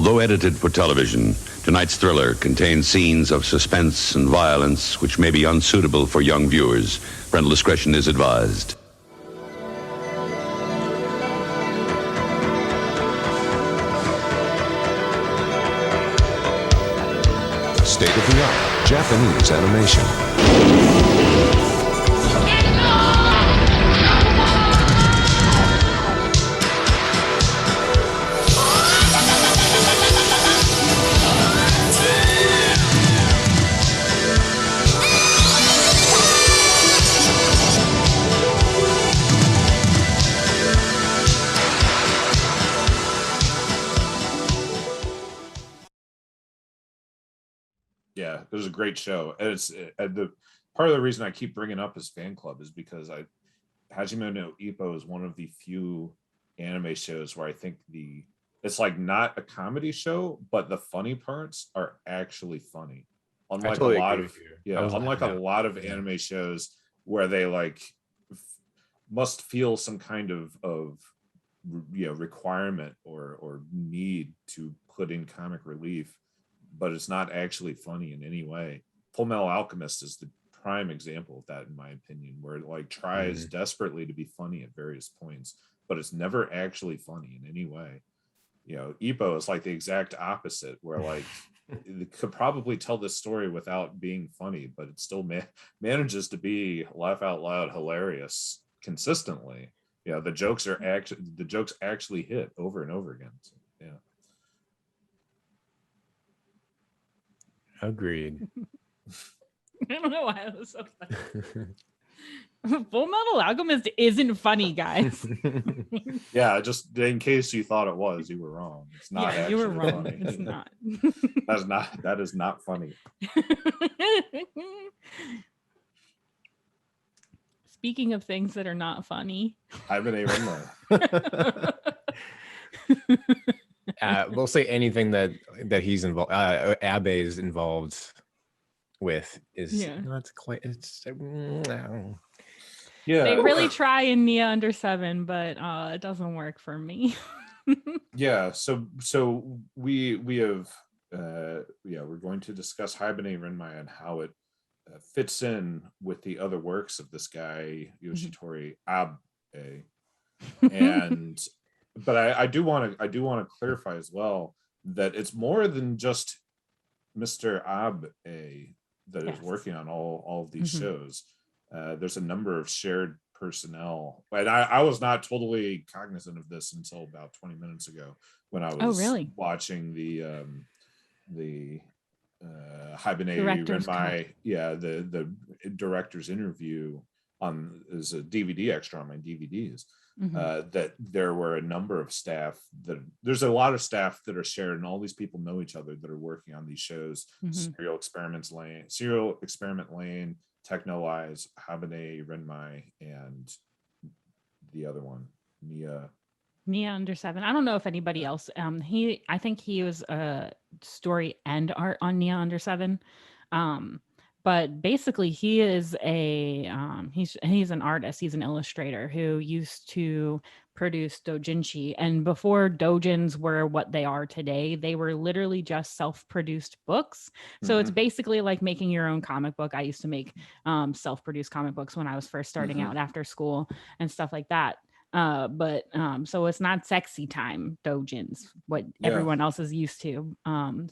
Although edited for television, tonight's thriller contains scenes of suspense and violence which may be unsuitable for young viewers. Parental discretion is advised. State-of-the-art Japanese animation. Yeah, it was a great show. And it's the part of the reason I keep bringing up his fan club is because Hajime no Ippo is one of the few anime shows where I think it's like not a comedy show, but the funny parts are actually funny. Unlike totally a lot agree of with you. unlike a lot of anime shows where they like must feel some kind of requirement or need to put in comic relief, but it's not actually funny in any way. Full Metal Alchemist is the prime example of that, in my opinion, where it like tries desperately to be funny at various points, but it's never actually funny in any way. Ippo is like the exact opposite, where like it could probably tell this story without being funny, but it still manages to be laugh out loud hilarious consistently. The jokes actually hit over and over again. So, yeah. Agreed. I don't know why it was so funny. Full Metal Alchemist isn't funny, guys. Yeah, just in case you thought it was, you were wrong. It's not. Yeah, you were wrong. Funny. It's not. That is not funny. Speaking of things that are not funny, Haibane Renmei. We'll say anything that he's involved, Abe is involved with is not quite. It's no. Yeah, they really try in Nia Under 7, but it doesn't work for me. Yeah, so we have we're going to discuss Haibane Renmei and how it fits in with the other works of this guy Yoshitoshi Abe, and but I do want to clarify as well that it's more than just Mr. Abe that is working on all of these shows. There's a number of shared personnel, and I was not totally cognizant of this until about 20 minutes ago when I was watching the Haibane Renmei, the director's interview on as a DVD extra on my DVDs. That there were a number of staff there's a lot of staff that are shared, and all these people know each other that are working on these shows. Serial Experiment Lane, Techno Eyes, Haibane Renmei, and the other one, Nia Under 7. I don't know if anybody else. I think he was story and art on Nia Under 7. But basically he is he's an artist. He's an illustrator who used to produce doujinshi. And before doujins were what they are today, they were literally just self-produced books. So it's basically like making your own comic book. I used to make self-produced comic books when I was first starting out after school and stuff like that. So it's not sexy time doujins, what everyone else is used to.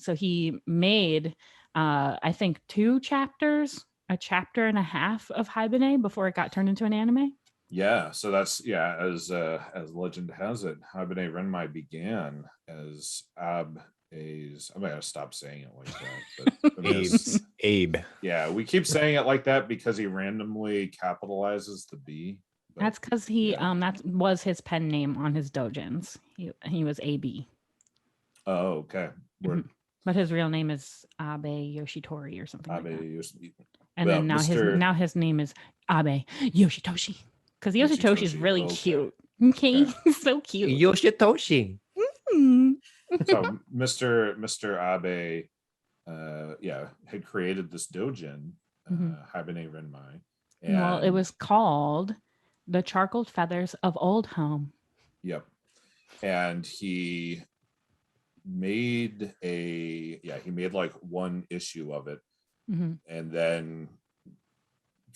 So he made I think 2 chapters, a chapter and a half of Haibane before it got turned into an anime. Yeah, so that's as legend has it, Haibane Renmei began as Abe's. I'm gonna stop saying it like that. But Abe. Yeah, we keep saying it like that because he randomly capitalizes the B. That's because that was his pen name on his doujins. He was AB. Oh, okay. But his real name is Abe Yoshitori or something like that. And then now his name is Abe Yoshitoshi. Because Yoshitoshi is really cute. Okay, he's so cute. Yoshitoshi. So Mr. Abe had created this doujin, Haibane Renmei. Well, it was called The Charcoal Feathers of Old Home. Yep. And he made he made like one issue of it, and then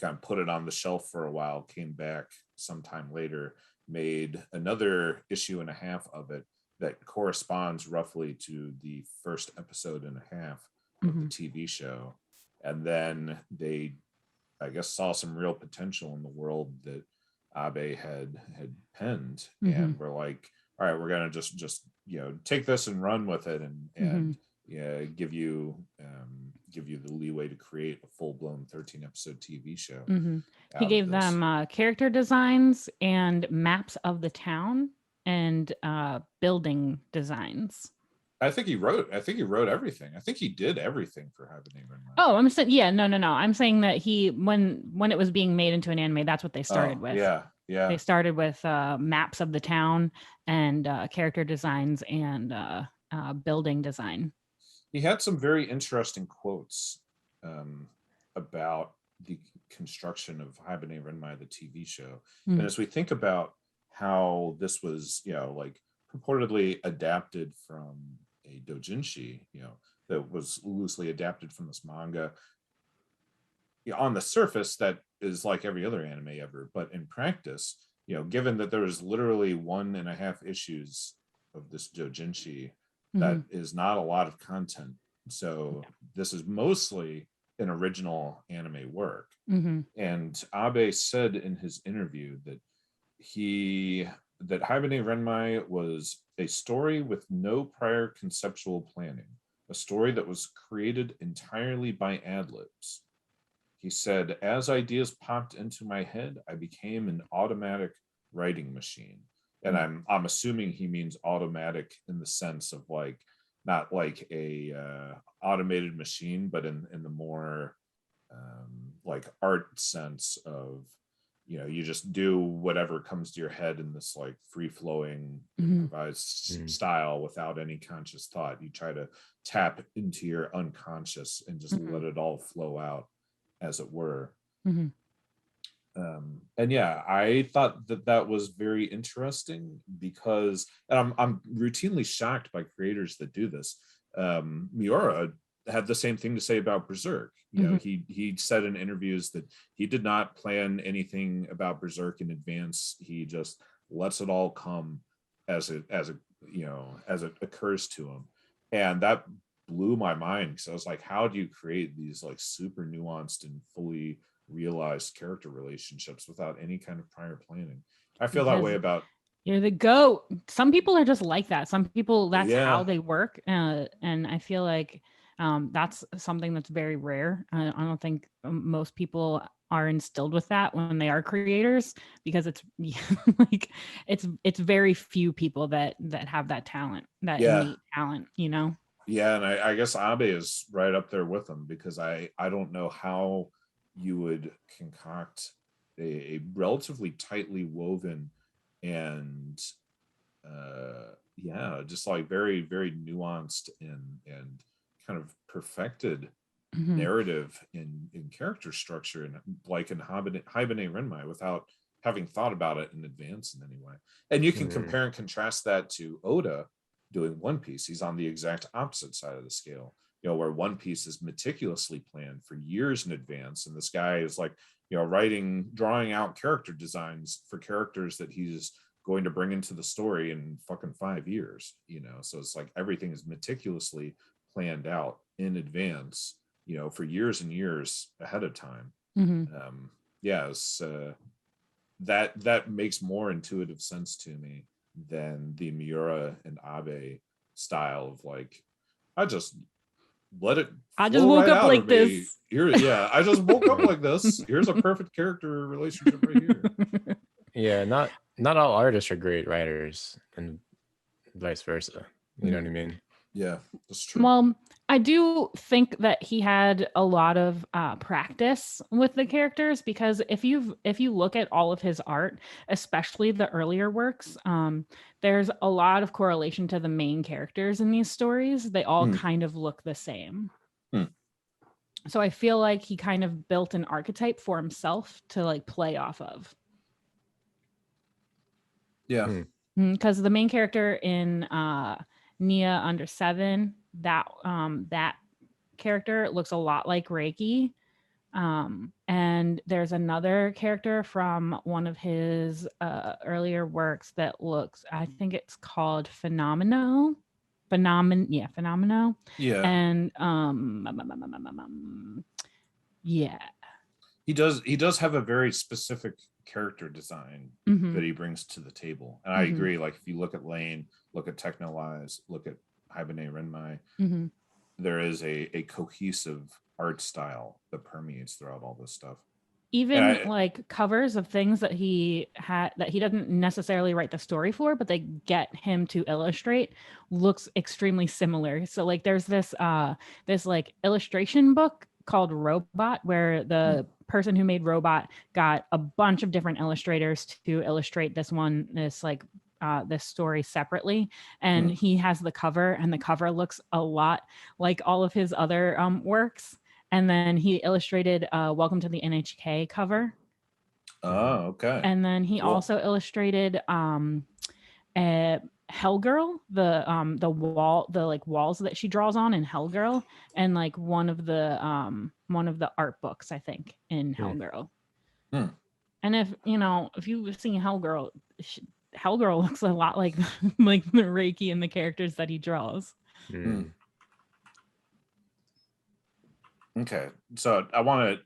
kind of put it on the shelf for a while, came back sometime later, made another issue and a half of it that corresponds roughly to the first episode and a half of the TV show. And then they, I guess, saw some real potential in the world that Abe had penned, and we're like, all right, we're gonna just take this and run with it, and give you the leeway to create a full-blown 13-episode TV show. He gave them character designs and maps of the town and building designs. I think he wrote everything. I think he did everything for Haibane Renmei. Oh, I'm saying, no. I'm saying that he, when it was being made into an anime, that's what they started with. Yeah. They started with maps of the town and character designs and building design. He had some very interesting quotes about the construction of Haibane Renmei, the TV show. And as we think about how this was, like purportedly adapted from a doujinshi, that was loosely adapted from this manga. On the surface, that is like every other anime ever, but in practice, given that there was literally 1.5 issues of this doujinshi, that is not a lot of content. So this is mostly an original anime work. And Abe said in his interview that Haibane Renmei was a story with no prior conceptual planning, a story that was created entirely by ad-libs. He said, as ideas popped into my head, I became an automatic writing machine. And I'm assuming he means automatic in the sense of like, not like a automated machine, but in the more like art sense of, you just do whatever comes to your head in this like free-flowing improvised style without any conscious thought. You try to tap into your unconscious and just let it all flow out, as it were. And yeah, I thought that was very interesting because, and I'm routinely shocked by creators that do this. Miura had the same thing to say about Berserk. He said in interviews that he did not plan anything about Berserk in advance. He just lets it all come as it occurs to him. And that blew my mind, because I was like, how do you create these like super nuanced and fully realized character relationships without any kind of prior planning? I feel that way about... You're the GOAT. Some people are just like that. Some people, that's how they work. And I feel like that's something that's very rare. I don't think most people are instilled with that when they are creators, because it's like it's very few people that have that talent, that innate talent, Yeah, and I guess Abe is right up there with them, because I don't know how you would concoct a relatively tightly woven and just like very, very nuanced and kind of perfected narrative in character structure, and like in Haibane Renmei, without having thought about it in advance in any way. And you can compare and contrast that to Oda doing One Piece. He's on the exact opposite side of the scale, where One Piece is meticulously planned for years in advance, and this guy is like, drawing out character designs for characters that he's going to bring into the story in fucking 5 years, so it's like everything is meticulously planned out in advance, for years and years ahead of time. That makes more intuitive sense to me than the Miura and Abe style of like, I just let it. I just woke up like this. I just woke up like this. Here's a perfect character relationship right here. Yeah, not all artists are great writers, and vice versa. You know what I mean? Yeah, that's true. Well, I do think that he had a lot of practice with the characters, because if you look at all of his art, especially the earlier works, there's a lot of correlation to the main characters in these stories. They all kind of look the same. So I feel like he kind of built an archetype for himself to like play off of. Yeah. Because the main character in Nia under 7, that character looks a lot like Reiki. And there's another character from one of his earlier works that looks, I think it's called Phenomeno. Phenomeno. Yeah, And yeah. he does have a very specific character design Mhm. that he brings to the table, and I agree. Like if you look at Lane, look at Technolize, look at Haibane Renmei, Mhm. there is a cohesive art style that permeates throughout all this stuff. Even like covers of things that he had that he doesn't necessarily write the story for, but they get him to illustrate, looks extremely similar. So like there's this like illustration book called Robot, where the person who made Robot got a bunch of different illustrators to illustrate this story separately, and he has the cover, and the cover looks a lot like all of his other works. And then he illustrated Welcome to the NHK cover. Oh, okay. And then he also illustrated Hellgirl, the walls that she draws on in Hellgirl, and like one of the art books, I think, in Hellgirl. And if you've seen Hellgirl, Hellgirl looks a lot like like the Reiki and the characters that he draws. Okay, so I want to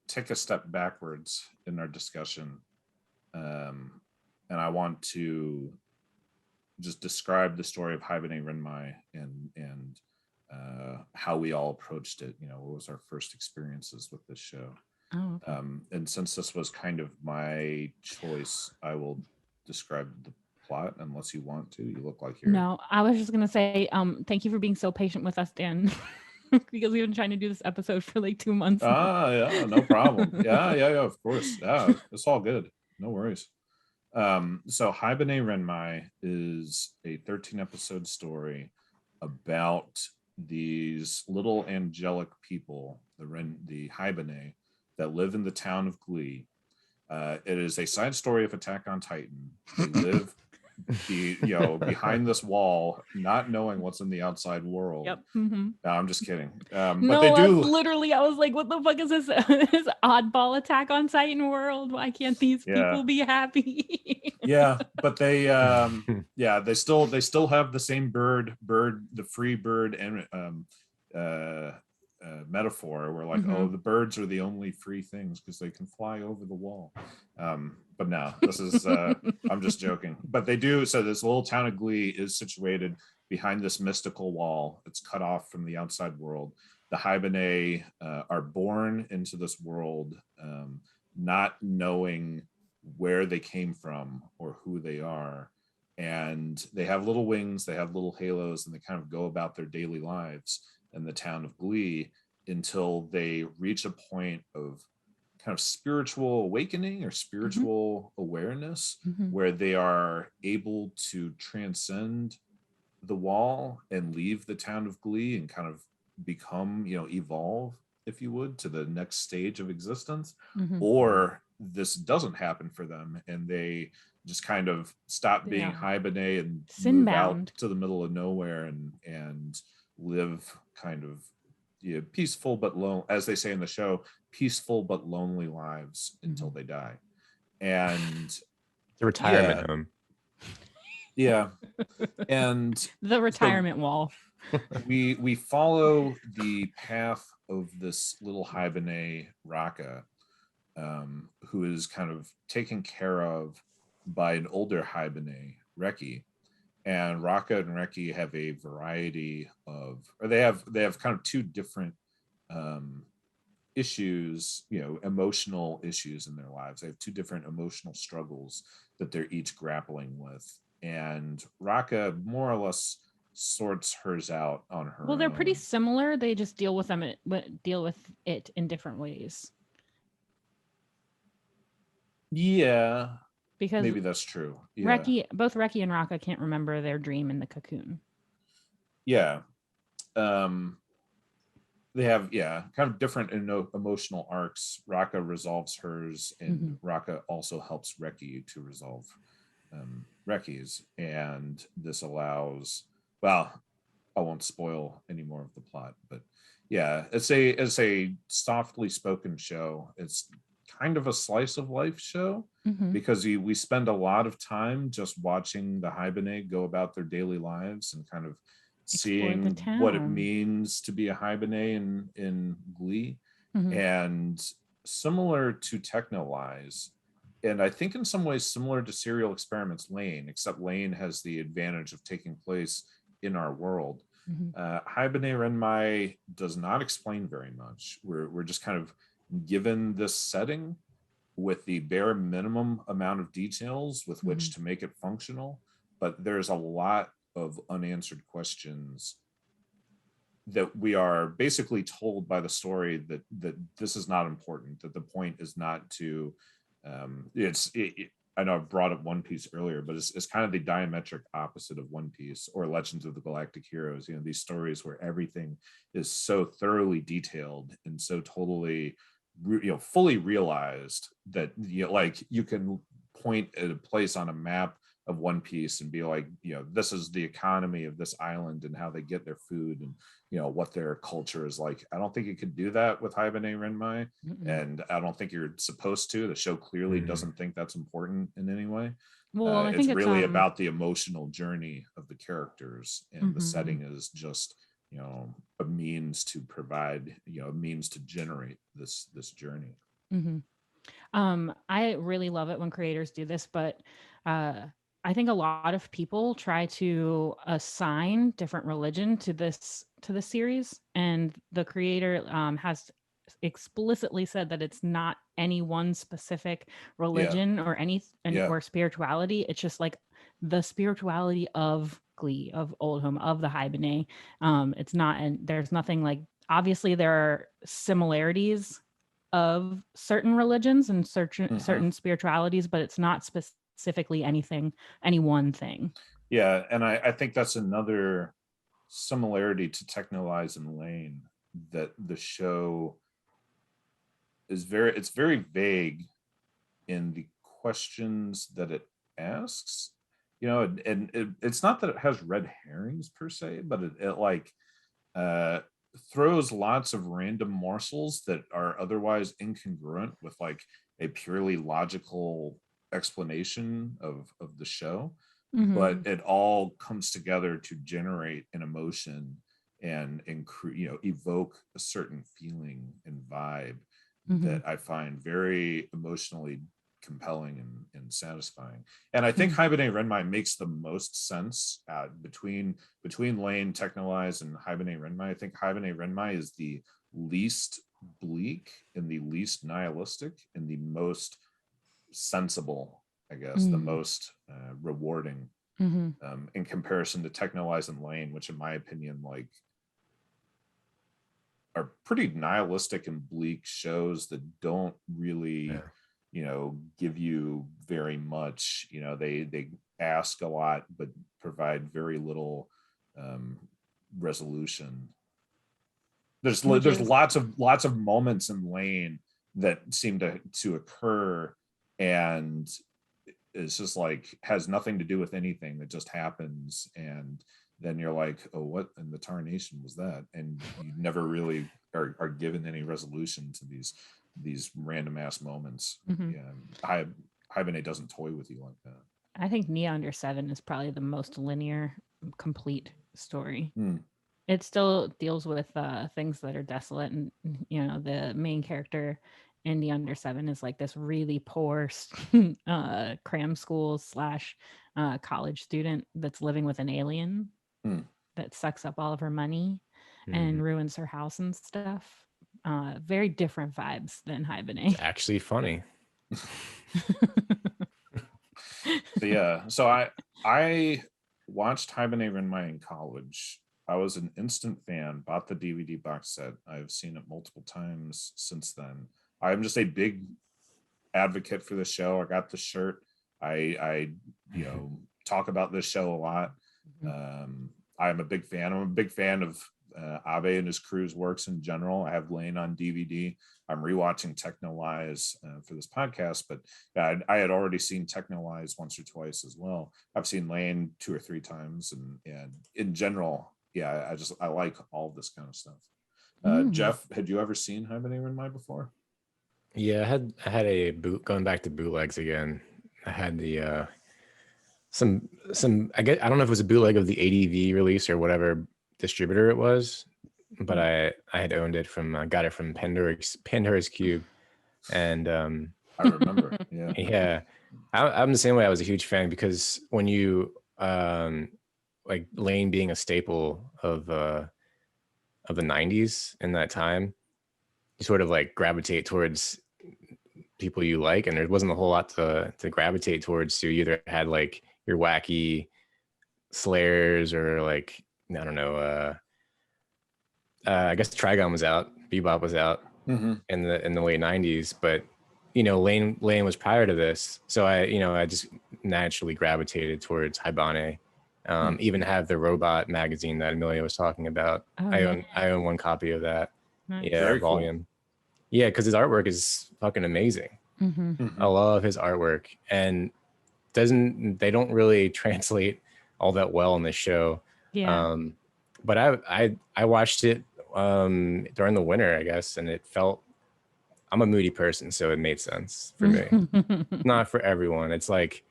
take a step backwards in our discussion, and I want to just describe the story of Haibane Renmei and how we all approached it. What was our first experiences with this show? Oh, okay. And since this was kind of my choice, I will describe the plot unless you want to. You look like you're... No, I was just gonna say, thank you for being so patient with us, Dan. Because we've been trying to do this episode for like 2 months. Yeah, no problem. yeah, of course. Yeah, it's all good. No worries. So Haibane Renmei is a 13-episode story about these little angelic people, the Haibane, that live in the town of Glee. It is a side story of Attack on Titan. They live behind this wall, not knowing what's in the outside world. Yep. Mm-hmm. No, I'm just kidding. No, but they do. Literally, I was like, "What the fuck is this? This oddball Attack on Titan world? Why can't these people be happy?" Yeah, but they, they still have the same the free bird and metaphor. Where like, oh, the birds are the only free things because they can fly over the wall. But no, this is I'm just joking. But they do. So this little town of Glee is situated behind this mystical wall. It's cut off from the outside world. The Haibane are born into this world, not knowing where they came from or who they are. And they have little wings, they have little halos, and they kind of go about their daily lives in the town of Glee until they reach a point of kind of spiritual awakening or spiritual awareness, where they are able to transcend the wall and leave the town of Glee and kind of become, evolve, if you would, to the next stage of existence. Or this doesn't happen for them and they just kind of stop being Haibane and move out to the middle of nowhere and live kind of peaceful but lonely, as they say in the show, peaceful but lonely lives until they die. And the retirement home. Yeah. And the retirement wall. We follow the path of this little Haibane Raka, who is kind of taken care of by an older Haibane, Reki. And Raka and Reki have a variety of, or they have kind of two different issues, emotional issues in their lives. They have two different emotional struggles that they're each grappling with. And Raka more or less sorts hers out on her Well, they're own. pretty similar. They just deal with it in different ways. Yeah. Because maybe that's true. Yeah. Both Reki and Raka can't remember their dream in the cocoon. Yeah. They have, kind of different emotional arcs. Raka resolves hers, and Raka also helps Reki to resolve Reki's. And this allows well, I won't spoil any more of the plot, but yeah, it's a softly spoken show. It's kind of a slice of life show Mhm. because we spend a lot of time just watching the Haibane go about their daily lives and kind of Explore the seeing what it town. means to be a Haibane in Glee. Mhm. And similar to Technolize, and I think in some ways similar to Serial Experiments Lane, except Lane has the advantage of taking place in our world. Mhm. Haibane Renmai does not explain very much. We're just kind of given this setting with the bare minimum amount of details with which Mhm. to make it functional, but there's a lot of unanswered questions that we are basically told by the story that this is not important, that the point is not to I know I brought up One Piece earlier, but it's kind of the diametric opposite of One Piece or Legends of the Galactic Heroes. You know, these stories where everything is so thoroughly detailed and so totally, fully realized that like you can point at a place on a map of One Piece and be like, this is the economy of this island and how they get their food and what their culture is like. I don't think you could do that with Haibane Renmai, Mm-mm. and I don't think you're supposed to. The show clearly doesn't think that's important in any way. Well, I It's think it's really about the emotional journey of the characters, and the mhm. setting is just a means to provide, a means to generate this journey. Mhm. I really love it when creators do this, but uh, I think a lot of people try to assign different religion to the series, and the creator has explicitly said that it's not any one specific Yeah, religion or any yeah. or spirituality. It's just like the spirituality of Glee, of Old Home, of the Haibane. It's not, and there's nothing like. Obviously, there are similarities of certain religions and Mhm. certain spiritualities, but it's not specifically any one thing. Yeah, and I think that's another similarity to Technolize and Lane, that the show is very vague in the questions that it asks. It's not that it has red herrings per se, but it like uh throws lots of random morsels that are otherwise incongruent with like a purely logical explanation of the show, but Mhm. it all comes together to generate an emotion and evoke a certain feeling and vibe Mhm. that I find very emotionally compelling and satisfying. And I think Mhm. Haibane Renmai makes the most sense between Lane, Technolize, and Haibane Renmai. I think Haibane Renmai is the least bleak and the least nihilistic and the most sensible, I guess, the Mhm. most rewarding, Mhm. in comparison to Technolize and Lane, which in my opinion, like, are pretty nihilistic and bleak shows that don't really, Yeah. give you very much. They ask a lot but provide very little um, resolution. Which There's is lots of moments in Lane that seem to occur, and it's just like has nothing to do with anything, that just happens, and then you're like, oh, what in the tarnation was that? And you never really are given any resolution to these random ass moments. mhm. Yeah, Hibernate doesn't toy with you like that. I think Nia Under Seven is probably the most linear, complete story. Hmm. It still deals with things that are desolate, and the main character in the Under Seven is like this really poor cram school slash college student that's living with an alien Hmm. that sucks up all of her money Mhm. and ruins her house and stuff. Very different vibes than It's Hibernate. actually funny. So yeah, so I watched Haibane Renmai in college. I was an instant fan, bought the DVD box set. I've seen it multiple times since then. I'm just a big advocate for the show. I got the shirt. I talk about this show a lot. Mhm. I'm a big fan. I'm a big fan of Abe and his crew's works in general. I have Lane on DVD. I'm rewatching Techno Wise for this podcast, but I had already seen Techno Wise once or twice as well. I've seen Lane 2 or 3 times, and in general, yeah, I like all of this kind of stuff. Geoff, had you ever seen Haibane Renmei before? Yeah, I had a boot going back to bootlegs again. I had the some I don't know if it was a bootleg of the ADV release or whatever distributor it was, but I had owned it from got it from Pandora's Cube, and I remember. Yeah. yeah, I'm the same way. I was a huge fan because when you like Lane being a staple of the 90s in that time, you sort of like gravitate towards people you like, and there wasn't a whole lot to gravitate towards. So you either had like your wacky Slayers or like, I don't know, I guess Trigon was out, Bebop was out in the late 90s, but you know, Lane was prior to this, so I just naturally gravitated towards Haibane. Even have the robot magazine that Amelia was talking about. I own one copy of that. Nice. Yeah, Very volume. Cool. Yeah, because his artwork is fucking amazing. I love his artwork, and they don't really translate all that well in this show. Yeah. But I watched it during the winter, I guess, and it felt, I'm a moody person, so it made sense for me. Not for everyone. It's like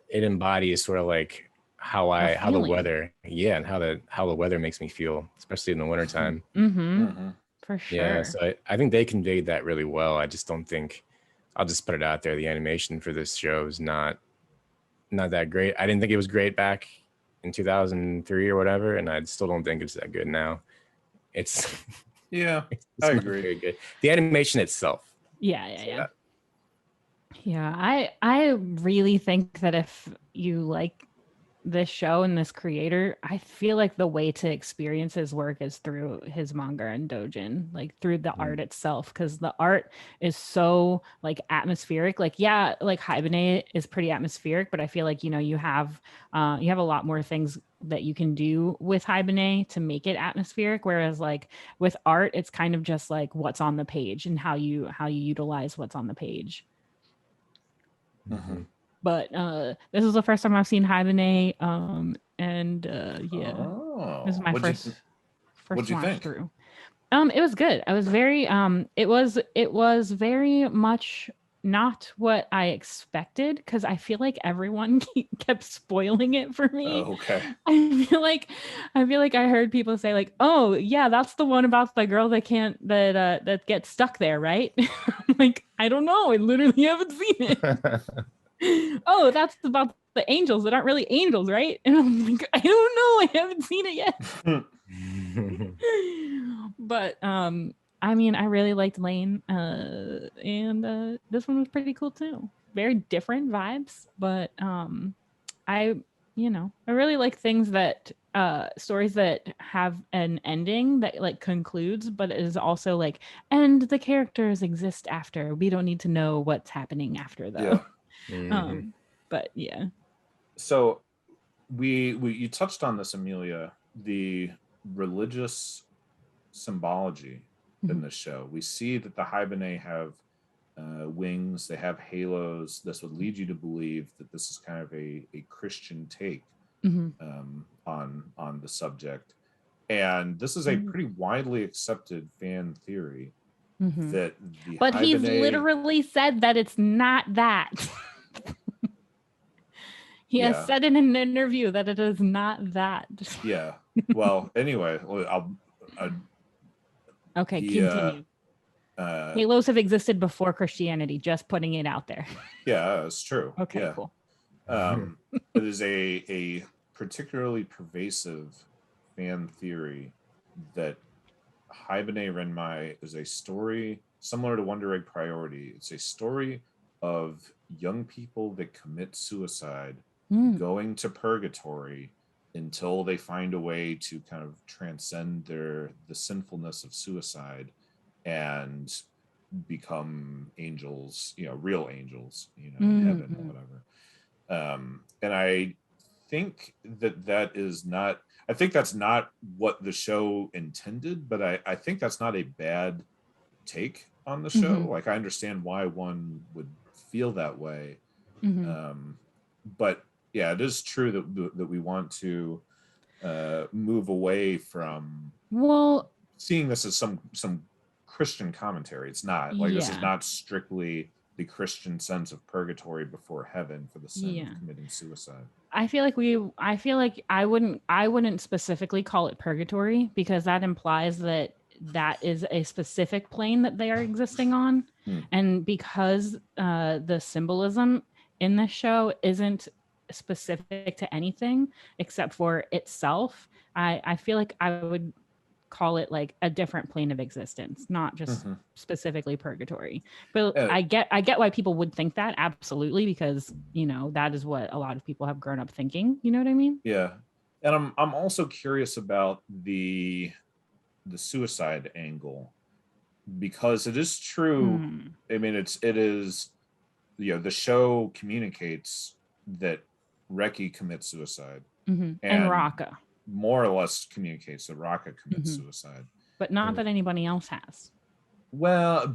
it embodies sort of like how the weather, and how the weather makes me feel, especially in the wintertime. For sure. Yeah, so I think they conveyed that really well. I just don't think, I'll just put it out there, the animation for this show is not that great. I didn't think it was great back in 2003 or whatever, and I still don't think it's that good now. It's yeah, it's I not agree. very good. The animation itself. Yeah. I really think that if you like this show and this creator, I feel like the way to experience his work is through his manga and dojin, like through the art itself, because the art is so like atmospheric. Like, yeah, like Haibane is pretty atmospheric, but I feel like, you have a lot more things that you can do with Haibane to make it atmospheric, whereas like with art, it's kind of just like what's on the page and how you utilize what's on the page. But this is the first time I've seen Haibane, this is my first watch through. It was good. I was very it was very much not what I expected, because I feel like everyone kept spoiling it for me. Oh, okay. I feel like I heard people say like, "Oh, yeah, that's the one about the girl that gets stuck there, right?" I'm like, I don't know. I literally haven't seen it. Oh, that's about the angels that aren't really angels, right? And I'm like, I don't know. I haven't seen it yet. But I mean, I really liked Lane, and this one was pretty cool too. Very different vibes, but I really like things that stories that have an ending that like concludes, but is also like, and the characters exist after. We don't need to know what's happening after though. Yeah. But yeah. So you touched on this, Amelia, the religious symbology in this show. We see that the Haibane have wings, they have halos. This would lead you to believe that this is kind of a Christian take on the subject. And this is a pretty widely accepted fan theory that the But Haibane, he's literally said that it's not that. He has said in an interview that it is not that. Yeah. Well, anyway, okay, continue. Halos have existed before Christianity, just putting it out there. Yeah, it's true. Okay, cool. It is a particularly pervasive fan theory that Haibane Renmei is a story similar to Wonder Egg Priority. It's a story of young people that commit suicide, going to purgatory until they find a way to kind of transcend the sinfulness of suicide and become angels, real angels, in heaven or whatever. And I think that is not. I think that's not what the show intended, but I think that's not a bad take on the show. Mhm. Like I understand why one would feel that way, Mhm. but yeah, it is true that we want to move away from Well, seeing this as some Christian commentary. It's not like this is yeah. not strictly the Christian sense of purgatory before heaven for the sin Yeah. of committing suicide. I feel like I wouldn't specifically call it purgatory because that implies that is a specific plane that they are existing on. Hmm. And because the symbolism in this show isn't specific to anything except for itself, I feel like I would call it like a different plane of existence, not just Mhm. specifically purgatory. But Uh, I get why people would think that, absolutely, because that is what a lot of people have grown up thinking. You know what I mean? Yeah, and I'm also curious about the suicide angle because it is true. Hmm. I mean, it is the show communicates that Reki commits suicide Mm-hmm. And and Raka, more or less communicates that Raka commits Mhm. suicide. but not Right. that anybody else has. Well,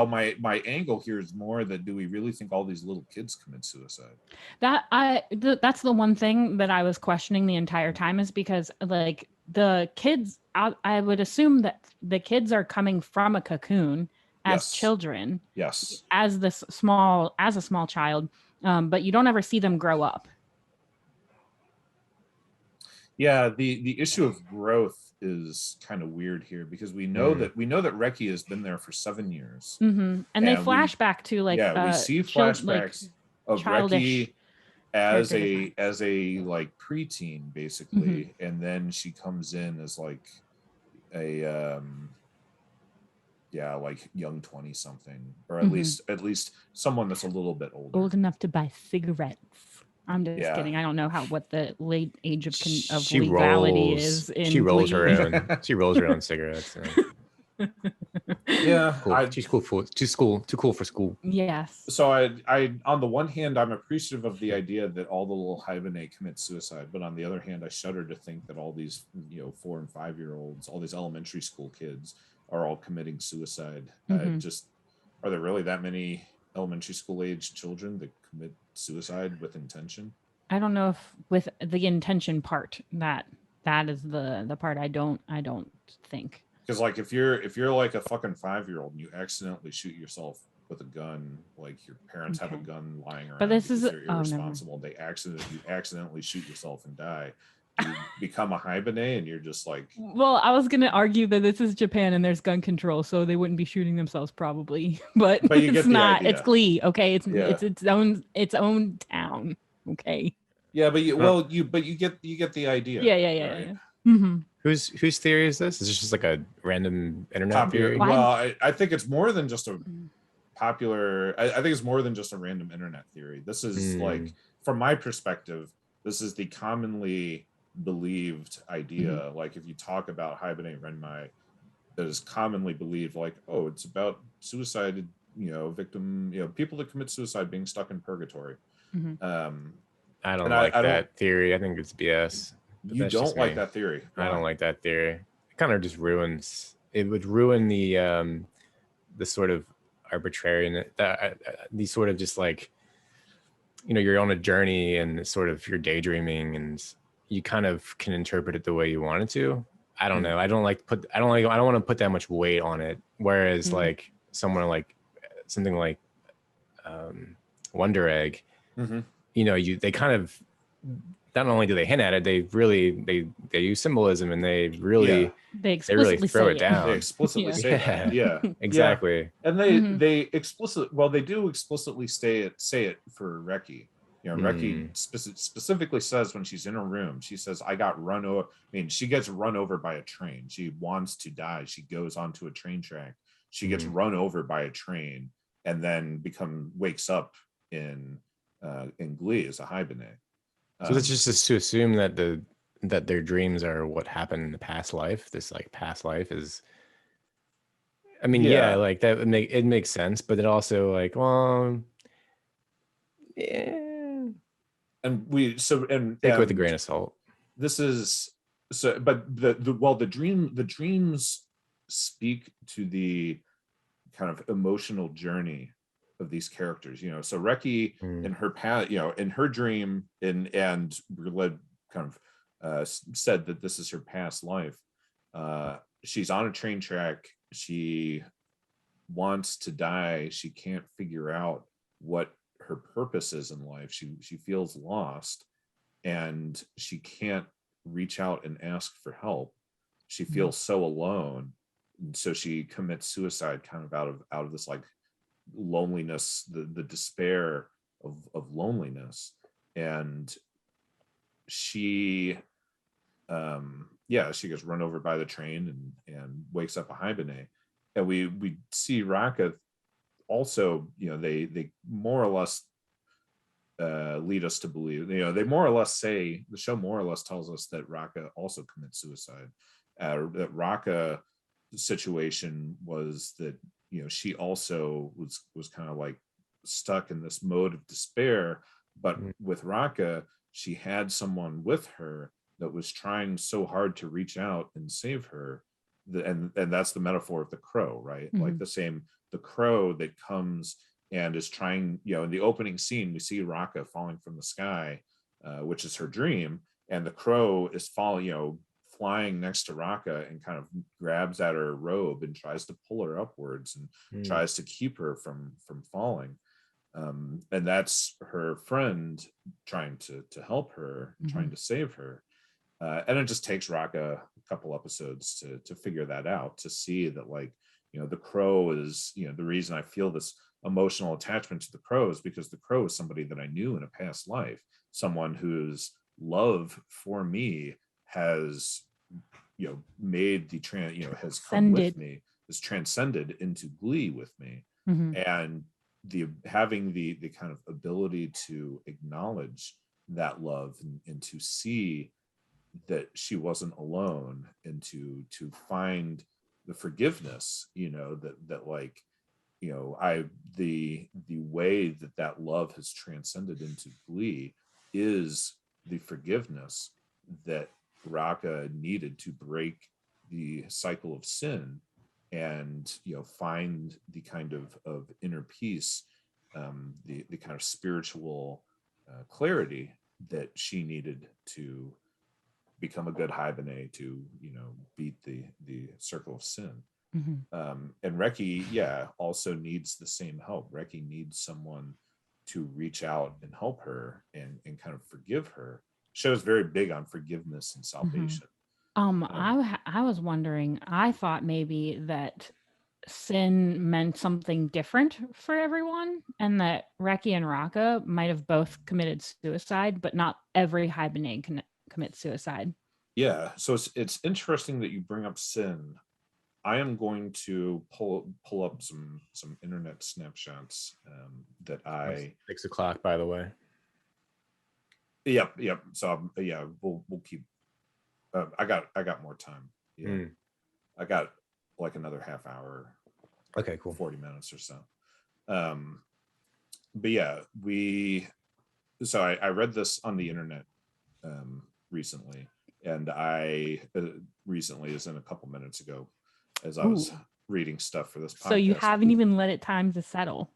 my angle here is more that do we really think all these little kids commit suicide? That's the one thing that I was questioning the entire time, is because like the kids, I would assume that the kids are coming from a cocoon as Yes. children, Yes. as a small child, but you don't ever see them grow up. Yeah, the issue of growth is kind of weird here because we know that Reki has been there for 7 years. Mm-hmm. And they flash back to like we see flashbacks of childish Reki as character a like preteen basically, and then she comes in as like a like young 20 something, or at least someone that's a little bit older, old enough to buy cigarettes. I'm just Yeah. kidding. I don't know what the late age of She legality rolls. is in She rolls her Glee. own. She rolls her own cigarettes. Yeah, Cool. She's cool for too cool for school. Yes. So I on the one hand, I'm appreciative of the idea that all the little Haibane commit suicide, but on the other hand, I shudder to think that all these 4 and 5-year-olds, all these elementary school kids, are all committing suicide. Just are there really that many elementary school age children that commit suicide with intention? I don't know if with the intention part, that is the part I don't think. Because like if you're like a fucking 5-year-old and you accidentally shoot yourself with a gun, like your parents have a Okay. gun lying around, But this because is you're never mind. irresponsible. You accidentally shoot yourself and die. You become a Haibane and you're just like, Well, I was gonna argue that this is Japan and there's gun control, so they wouldn't be shooting themselves probably. But But you it's get the not. idea. It's Glee, okay? It's Yeah. it's its own town, okay? yeah, but you get the idea. Yeah. right? Mm-hmm. Whose theory is this? Is this just like a random internet theory? Why- Well, I think it's more than just a popular. I think it's more than just a random internet theory. This is like, from my perspective, this is the commonly believed idea. Like if you talk about Haibane Renmei, that is commonly believed, like, oh, it's about suicide, victim, people that commit suicide being stuck in purgatory. I don't And like I that theory. I think it's BS. But You that's just don't like me. that theory. I don't Why? like that theory. It kind of just ruins. It would ruin the sort of arbitrary the sort of just like, you're on a journey and sort of you're daydreaming and you kind of can interpret it the way you want it to. I don't know. I don't want to put that much weight on it. Whereas like something like Wonder Egg, they kind of, not only do they hint at it, they use symbolism and they really They really explicitly throw say it down. They explicitly say that. Yeah, Exactly. And they they do explicitly say it for Reki. Reki specifically says when she's in her room, she says, "I got run over." I mean, she gets run over by a train. She wants to die. She goes onto a train track. She gets run over by a train, and then wakes up in Glee as a Haibane. So that's just to assume that that their dreams are what happened in the past life. This like past life is. I mean, yeah, like that would makes sense, but it also like, well, yeah. And we so and Take it with a and grain of salt. this is so, but the dreams speak to the kind of emotional journey of these characters, you know. So Reki in her past, you know, in her dream, and we're led kind of said that this is her past life. She's on a train track. She wants to die. She can't figure out what her purpose is in life. She feels lost, and she can't reach out and ask for help. She feels so alone, and so she commits suicide, kind of out of this like loneliness, the despair of loneliness. And she she gets run over by the train and wakes up a Haibane. And we see Raka also, you know, they more or less lead us to believe, you know, they more or less say, the show more or less tells us that Raka also commits suicide. That Raka situation was that, you know, she also was kind of like stuck in this mode of despair. But with Raka, she had someone with her that was trying so hard to reach out and save her. And that's the metaphor of the crow, right? Like the crow that comes and is trying, you know, in the opening scene, we see Raka falling from the sky, which is her dream. And the crow is falling, you know, flying next to Raka and kind of grabs at her robe and tries to pull her upwards and tries to keep her from falling. And that's her friend trying to help her, trying to save her. And it just takes Raka a couple episodes to figure that out, to see that, like, you know, the crow is, you know, the reason I feel this emotional attachment to the crow is because the crow is somebody that I knew in a past life, someone whose love for me has, you know, made the has come with me, has transcended into glee with me. And having the kind of ability to acknowledge that love and to see that she wasn't alone, and to find the forgiveness, you know, that like, you know, the way that love has transcended into glee is the forgiveness that Raka needed to break the cycle of sin, and, you know, find the kind of inner peace, the kind of spiritual clarity that she needed to become a good Haibane, to, you know, beat the circle of sin. And Reki, also needs the same help. Reki needs someone to reach out and help her and kind of forgive her. Show's very big on forgiveness and salvation. I was wondering, I thought maybe that sin meant something different for everyone, and that Reki and Raka might have both committed suicide, but not every Haibane can commit suicide. Yeah, so it's interesting that you bring up sin. I am going to pull up some internet snapshots that I. 6 o'clock, by the way. Yep. So we'll keep. I got more time. Yeah, I got like another half hour. Okay, cool. 40 minutes or so. But yeah, So I read this on the internet recently, and I recently, as in a couple minutes ago, as I was reading stuff for this podcast. So you haven't even let it time to settle.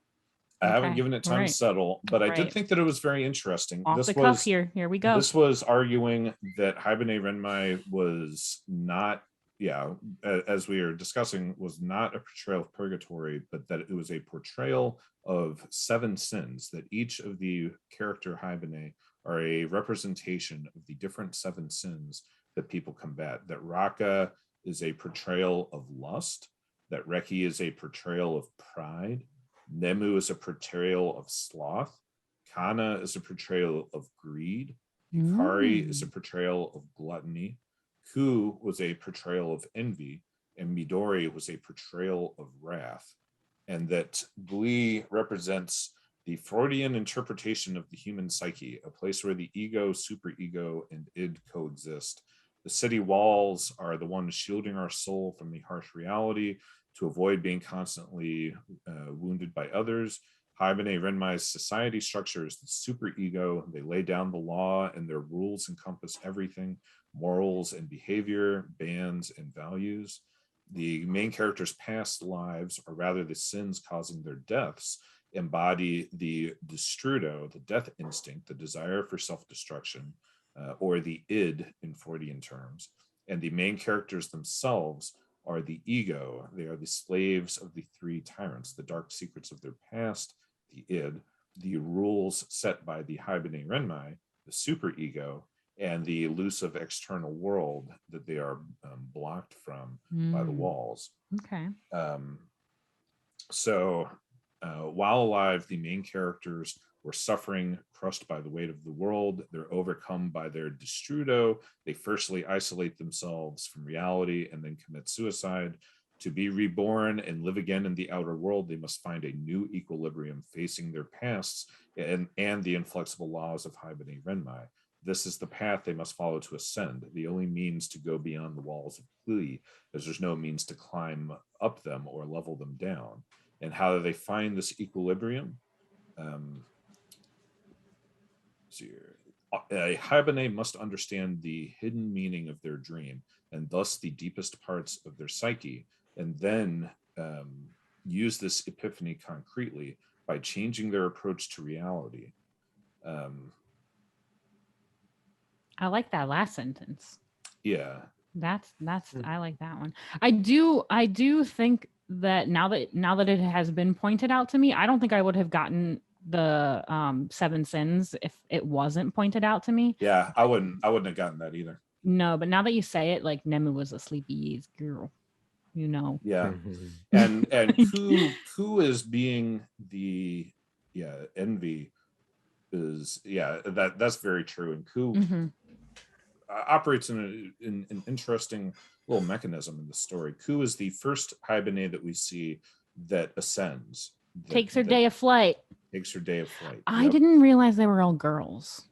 I haven't given it time to settle, but I did think that it was very interesting. Off the cuff here we go. This was arguing that Haibane Renmei was not, as we are discussing, was not a portrayal of purgatory, but that it was a portrayal of 7 sins, that each of the character Haibane are a representation of the different 7 sins that people combat. That Raka is a portrayal of lust, that Reki is a portrayal of pride, Nemu is a portrayal of sloth, Kana is a portrayal of greed, Hikari is a portrayal of gluttony, Ku was a portrayal of envy, and Midori was a portrayal of wrath. And that glee represents the Freudian interpretation of the human psyche, a place where the ego, superego, and id coexist. The city walls are the ones shielding our soul from the harsh reality to avoid being constantly wounded by others. Haibane Renmai's society structure is the superego. They lay down the law, and their rules encompass everything: morals and behavior, bans and values. The main character's past lives, or rather the sins causing their deaths, embody the destrudo, the death instinct, the desire for self-destruction, or the id in Freudian terms. And the main characters themselves are the ego. They are the slaves of the three tyrants, the dark secrets of their past, the id, the rules set by the Haibane Renmei, the superego, and the elusive external world that they are blocked from by the walls. Okay. So while alive, the main characters were suffering, crushed by the weight of the world. They're overcome by their destrudo. They firstly isolate themselves from reality and then commit suicide. To be reborn and live again in the outer world, they must find a new equilibrium facing their pasts and the inflexible laws of Haibane Renmei. This is the path they must follow to ascend, the only means to go beyond the walls of Kli, as there's no means to climb up them or level them down. And how do they find this equilibrium? Haibane must understand the hidden meaning of their dream, and thus the deepest parts of their psyche, and then use this epiphany concretely by changing their approach to reality. I like that last sentence. Yeah. That's I like that one. I do think that now that it has been pointed out to me, I don't think I would have gotten the 7 sins if it wasn't pointed out to me. Yeah, I wouldn't have gotten that either. No, but now that you say it, like Nemu was a sleepy girl, you know. Yeah. and Ku is being the envy is that's very true. And Ku operates in an interesting little mechanism in the story. Ku is the first Haibane that we see that ascends. Takes her day of flight. Takes her day of flight. I didn't realize they were all girls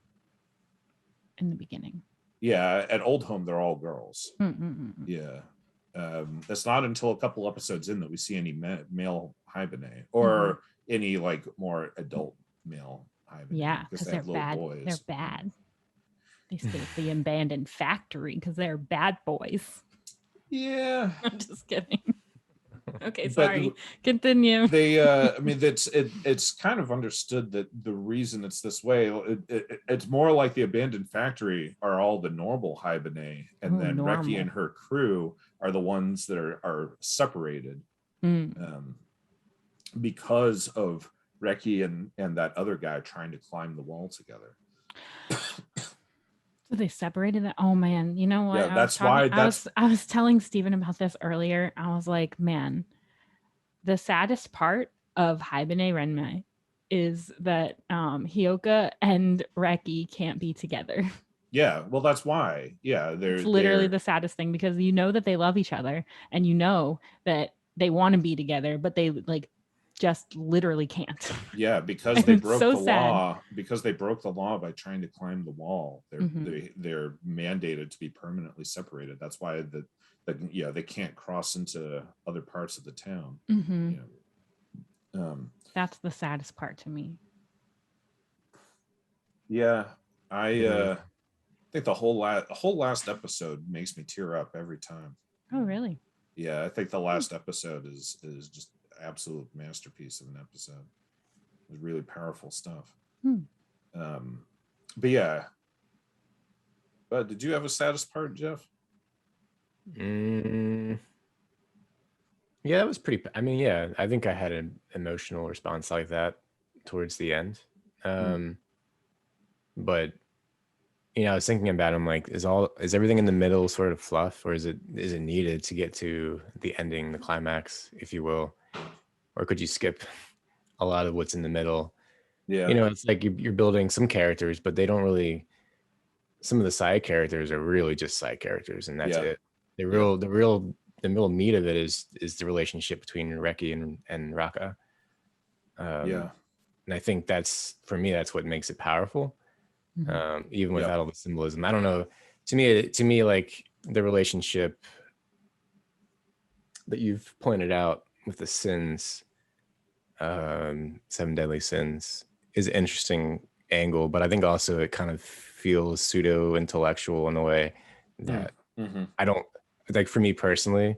in the beginning. Yeah, at Old Home, they're all girls. Yeah. It's not until a couple episodes in that we see any male Haibane or any like more adult male Haibane. Yeah, because they're bad. Boys. They're bad. They stay at the abandoned factory because they're bad boys. Yeah. I'm just kidding. Okay, sorry. Continue. They, I mean, it's kind of understood that the reason it's this way, it's more like the abandoned factory are all the normal Haibane, and then Reki and her crew are the ones that are separated because of Reki and that other guy trying to climb the wall together. So they separated that. Oh man, you know what? Yeah, that's why. I was telling Steven about this earlier. I was like, man, the saddest part of Haibane Renmei is that Hyoka and Reki can't be together. Yeah, well, that's why. Yeah, it's literally the saddest thing, because you know that they love each other and you know that they want to be together, but they like just literally can't. Yeah, because they broke the law. Because they broke the law by trying to climb the wall. They're mandated to be permanently separated. That's why they can't cross into other parts of the town. That's the saddest part to me. Yeah, I think the whole last episode makes me tear up every time. Oh, really? Yeah, I think the last episode is just absolute masterpiece of an episode. It was really powerful stuff. But yeah. But did you have a saddest part, Geoff? Yeah, that was pretty. I mean, yeah, I think I had an emotional response like that towards the end. But you know, I was thinking about him like, is everything in the middle sort of fluff, or is it needed to get to the ending, the climax, if you will? Or could you skip a lot of what's in the middle? Yeah. You know, it's like you're building some characters, but they don't really, some of the side characters are really just side characters, and that's it. The middle meat of it is the relationship between Reki and Raka. And I think that's what makes it powerful. Even without all the symbolism. I don't know. To me, like the relationship that you've pointed out with the sins, Seven Deadly Sins is an interesting angle, but I think also it kind of feels pseudo intellectual in a way that Mm-hmm. I don't like. For me personally,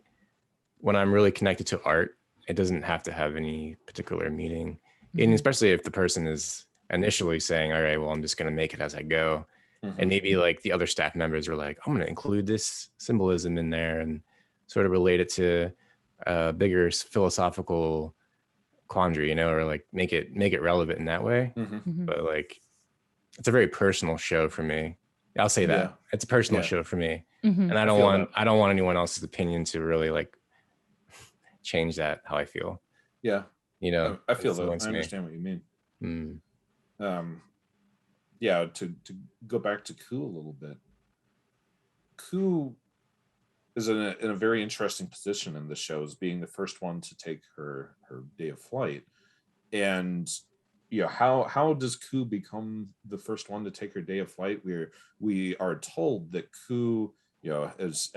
when I'm really connected to art, it doesn't have to have any particular meaning. And Mhm. especially if the person is initially saying, all right, well, I'm just going to make it as I go. And maybe like the other staff members are like, I'm going to include this symbolism in there and sort of relate it to a bigger philosophical quandary, or like make it relevant in that way. Mm-hmm. Mhm. But like, it's a very personal show for me. I'll say Yeah. that it's a personal Yeah. show for me. Mhm. And I feel that. I don't want anyone else's opinion to really like change that how I feel. Yeah. I feel It's that. I influenced me. understand what you mean. Mm. Yeah, to go back to Ku a little bit. Ku is in a very interesting position in the show as being the first one to take her day of flight. And how does Ku become the first one to take her day of flight? We are told that Ku, as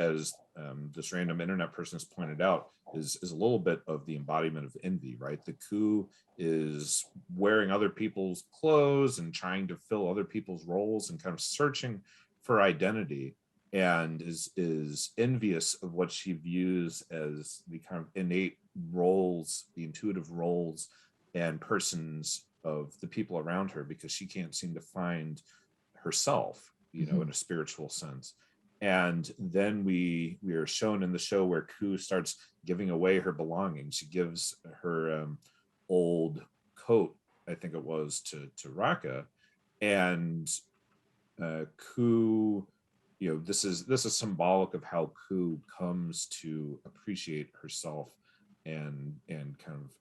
this random internet person has pointed out, is a little bit of the embodiment of envy, right? The Ku is wearing other people's clothes and trying to fill other people's roles and kind of searching for identity, and is envious of what she views as the kind of innate roles, the intuitive roles and persons of the people around her, because she can't seem to find herself, in a spiritual sense. And then we are shown in the show where Ku starts giving away her belongings. She gives her old coat, I think it was, to Raka, and Ku, this is symbolic of how Ku comes to appreciate herself and kind of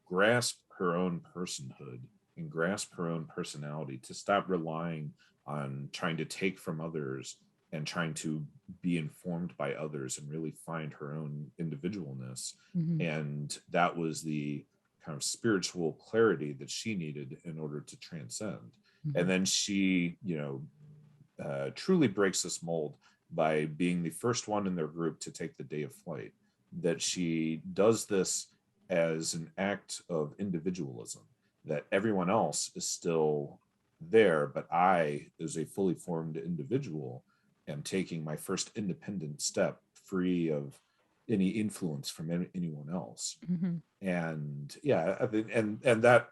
grasp her own personhood and grasp her own personality, to stop relying on trying to take from others and trying to be informed by others, and really find her own individualness. And that was the kind of spiritual clarity that she needed in order to transcend. And then she truly breaks this mold by being the first one in their group to take the day of flight. That she does this as an act of individualism, that everyone else is still there, but I, as a fully formed individual, am taking my first independent step, free of any influence from anyone else. And yeah, I think, and that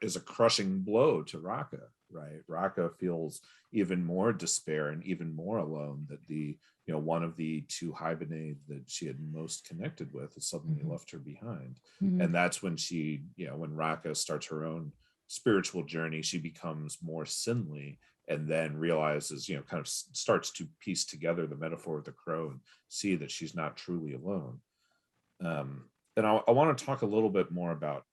is a crushing blow to Raka, right? Raka feels even more despair and even more alone, that the one of the two Haibane that she had most connected with has suddenly left her behind. And that's when she, when Raka starts her own spiritual journey, she becomes more sinly, and then realizes, kind of starts to piece together the metaphor of the crow and see that she's not truly alone. And I want to talk a little bit more about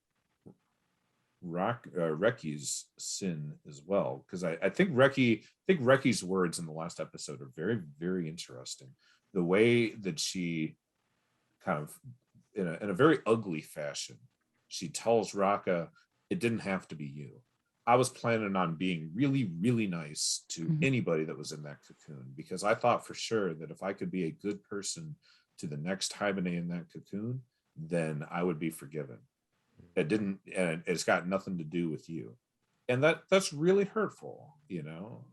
Reki's sin as well, because I think Reki's words in the last episode are very, very interesting. The way that she kind of, in a very ugly fashion, she tells Raka, it didn't have to be you. I was planning on being really, really nice to anybody that was in that cocoon, because I thought for sure that if I could be a good person to the next Haibane in that cocoon, then I would be forgiven. It didn't, and it's got nothing to do with you. And that's really hurtful,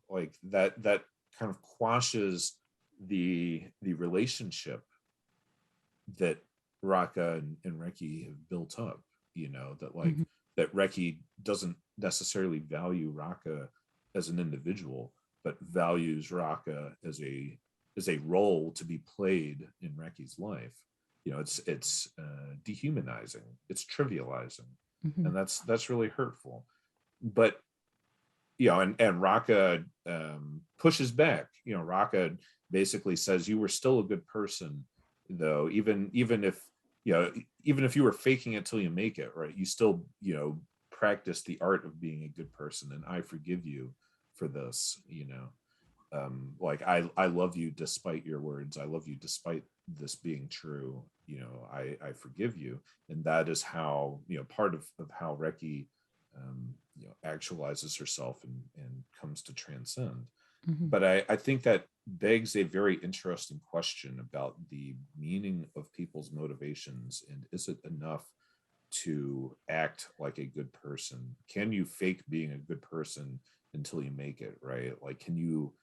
like that kind of quashes the relationship that Raka and Reki have built up, that like that Reki doesn't necessarily value Raka as an individual, but values Raka as a role to be played in Reki's life. It's dehumanizing, it's trivializing, and that's really hurtful. But and Raka pushes back. Raka basically says, you were still a good person, though, even if even if you were faking it till you make it, right, you still practice the art of being a good person, and I forgive you for this. Like I love you despite your words, I love you despite this being true. I forgive you. And that is how, part of how Reki actualizes herself and comes to transcend. But I think that begs a very interesting question about the meaning of people's motivations, and is it enough to act like a good person? Can you fake being a good person until you make it, right? Like, can you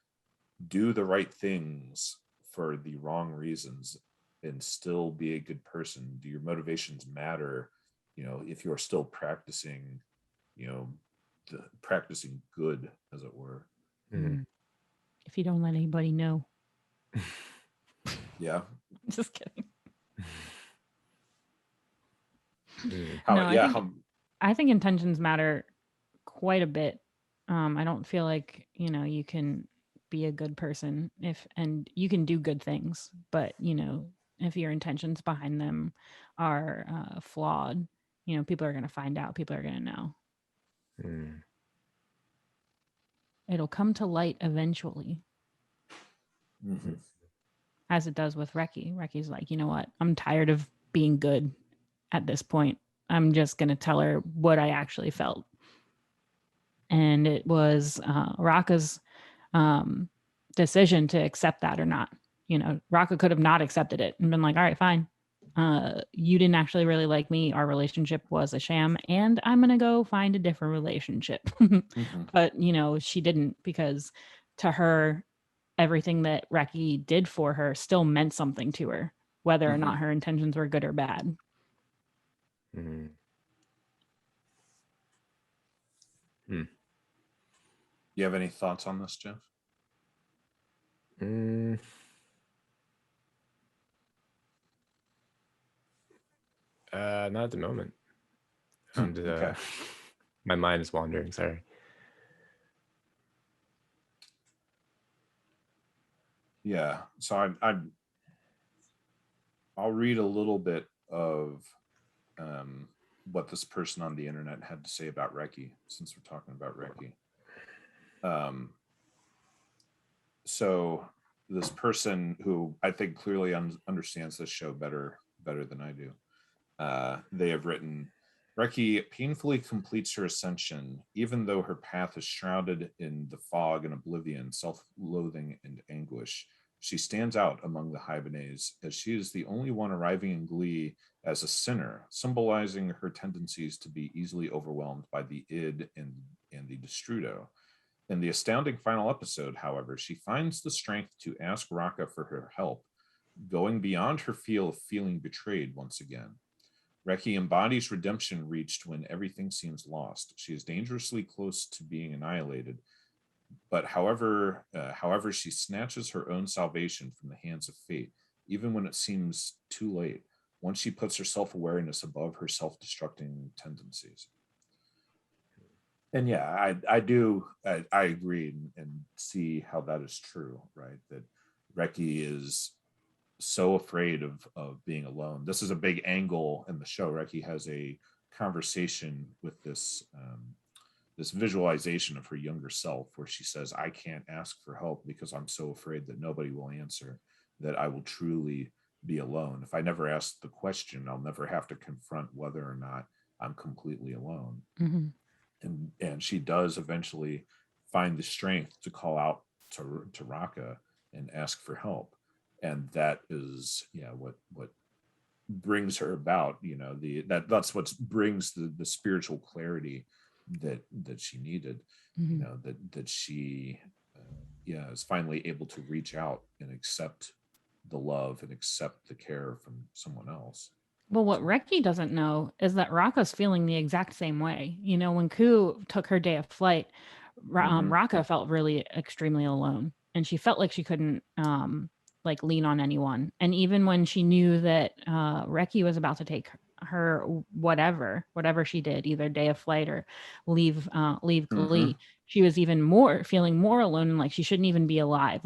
do the right things for the wrong reasons and still be a good person? Do your motivations matter, if you're still practicing, practicing good, as it were? If you don't let anybody know. Yeah. Just kidding. I think intentions matter quite a bit. I don't feel like, you can be a good person and you can do good things, but if your intentions behind them are flawed, people are going to find out, people are going to know. It'll come to light eventually. As it does with Reki. Reki's like, you know what? I'm tired of being good at this point. I'm just going to tell her what I actually felt. And it was Raka's decision to accept that or not. Raka could have not accepted it and been like, all right, fine. You didn't actually really like me. Our relationship was a sham, and I'm going to go find a different relationship. But, she didn't, because to her, everything that Reki did for her still meant something to her, whether or not her intentions were good or bad. You have any thoughts on this, Geoff? Not at the moment. Okay. My mind is wandering. Sorry. Yeah. So I'll read a little bit of what this person on the internet had to say about Reki, since we're talking about Reki. So this person, who I think clearly understands this show better than I do, they have written, Reki painfully completes her ascension, even though her path is shrouded in the fog and oblivion, self-loathing and anguish. She stands out among the Haibanes, as she is the only one arriving in Glee as a sinner, symbolizing her tendencies to be easily overwhelmed by the id and the destrudo. In the astounding final episode, however, she finds the strength to ask Raka for her help, going beyond her feel of feeling betrayed once again. Reki embodies redemption reached when everything seems lost. She is dangerously close to being annihilated, but however, she snatches her own salvation from the hands of fate, even when it seems too late, once she puts her self-awareness above her self-destructing tendencies. And yeah, I agree and see how that is true, right? That Reki is so afraid of being alone. This is a big angle in the show. Reki has a conversation with this visualization of her younger self, where she says, I can't ask for help because I'm so afraid that nobody will answer, that I will truly be alone. If I never ask the question, I'll never have to confront whether or not I'm completely alone. And she does eventually find the strength to call out to Raka and ask for help. And that is, what brings her about, that's what brings the spiritual clarity that she needed, that she is finally able to reach out and accept the love and accept the care from someone else. Well, what Reki doesn't know is that Raka's feeling the exact same way. When Ku took her day of flight, Raka felt really extremely alone, and she felt like she couldn't lean on anyone. And even when she knew that Reki was about to take her whatever she did, either day of flight or leave Glee, she was even feeling more alone, and like she shouldn't even be alive.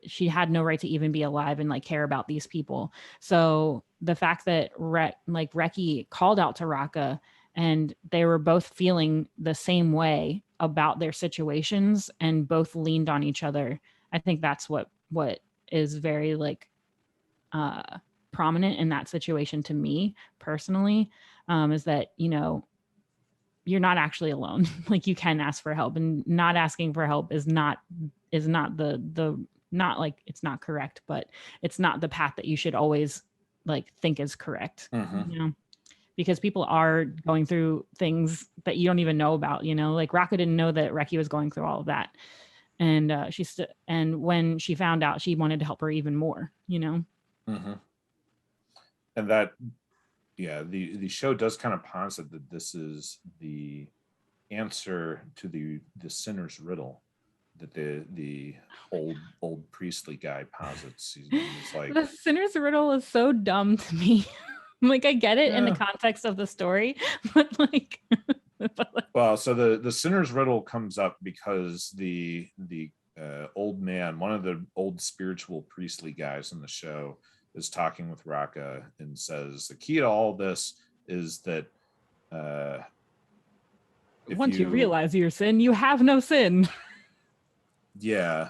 She had no right to even be alive and care about these people. So the fact that Reki called out to Raka, and they were both feeling the same way about their situations and both leaned on each other, I think that's what is very prominent in that situation to me personally, is that you're not actually alone. Like you can ask for help, and not asking for help is not the not like it's not correct, but it's not the path that you should always like think is correct. Mhm. You know, because people are going through things that you don't even know about. You know, like Raka didn't know that Reki was going through all of that, and and when she found out, she wanted to help her even more. You know. Mhm. And that, yeah, the show does kind of posit that this is the answer to the sinner's riddle that the old priestly guy posits. He's like, The sinner's riddle is so dumb to me. Like I get it in the Yeah. context of the story, but like, well, so the sinner's riddle comes up because the old man, one of the old spiritual priestly guys in the show, is talking with Raka and says the key to all this is that if once you realize your sin, you have no sin. Yeah.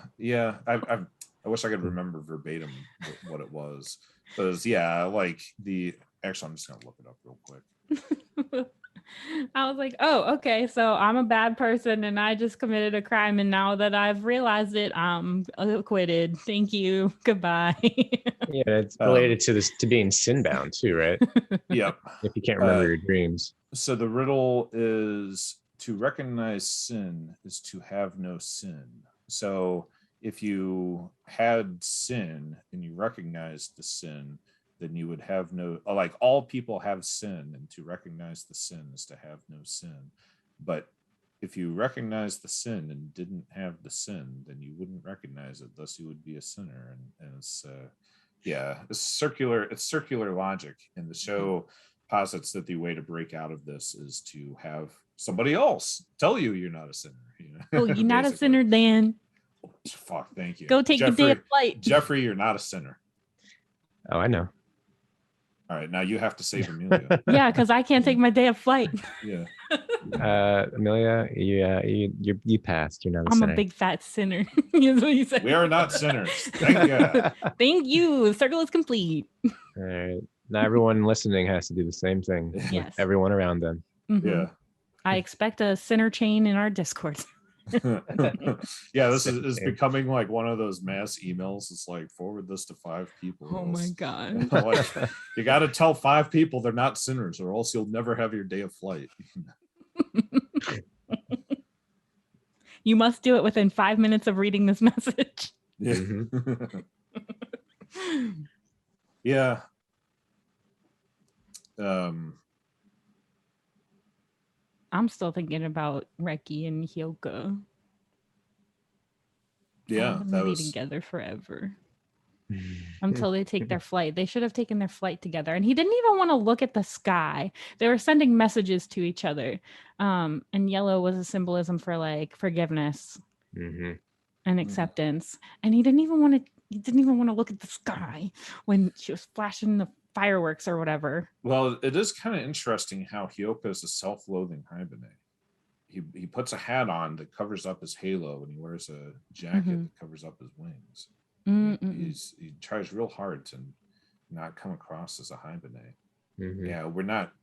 I wish I could remember verbatim what it was. But it was, yeah, like actually, I'm just gonna look it up real quick. I was like, oh, okay, so I'm a bad person and I just committed a crime, and now that I've realized it, I'm acquitted. Thank you. Goodbye. Yeah, it's related to this to being sin bound too, right? Yep. If you can't remember your dreams. So the riddle is to recognize sin is to have no sin. So if you had sin and you recognized the sin, then you would have no, like all people have sin, and to recognize the sin is to have no sin. But if you recognize the sin and didn't have the sin, then you wouldn't recognize it, thus you would be a sinner. And it's it's circular logic. And the show posits that the way to break out of this is to have somebody else tell you you're not a sinner. You know? Oh, you're not a sinner, Dan. Fuck, thank you. Go take your day of flight. Jeffrey, you're not a sinner. Oh, I know. All right, now you have to save Amelia. Yeah, because I can't take my day of flight. Yeah. Amelia, you passed. You're not a I'm sinner. a big fat sinner. Is what you said. We are not sinners. Thank you. Thank you. Circle is complete. All right. Now everyone listening has to do the same thing. Yes. With everyone around them. Mhm. Yeah. I expect a sinner chain in our Discord. Yeah, this is becoming like one of those mass emails. It's like forward this to 5 people. Oh my God. Like, you got to tell 5 people they're not sinners, or else you'll never have your day of flight. You must do it within 5 minutes of reading this message. Yeah. Yeah. I'm still thinking about Reki and Hyoka. Yeah, That that be was together forever until they take their flight. They should have taken their flight together. And he didn't even want to look at the sky. They were sending messages to each other. And yellow was a symbolism for like forgiveness and acceptance. And he didn't even want to look at the sky when she was flashing the fireworks or whatever. Well, it is kind of interesting how Hyoka is a self-loathing Haibane. He puts a hat on that covers up his halo, and he wears a jacket that covers up his wings. He tries real hard to not come across as a Haibane. Yeah, we're not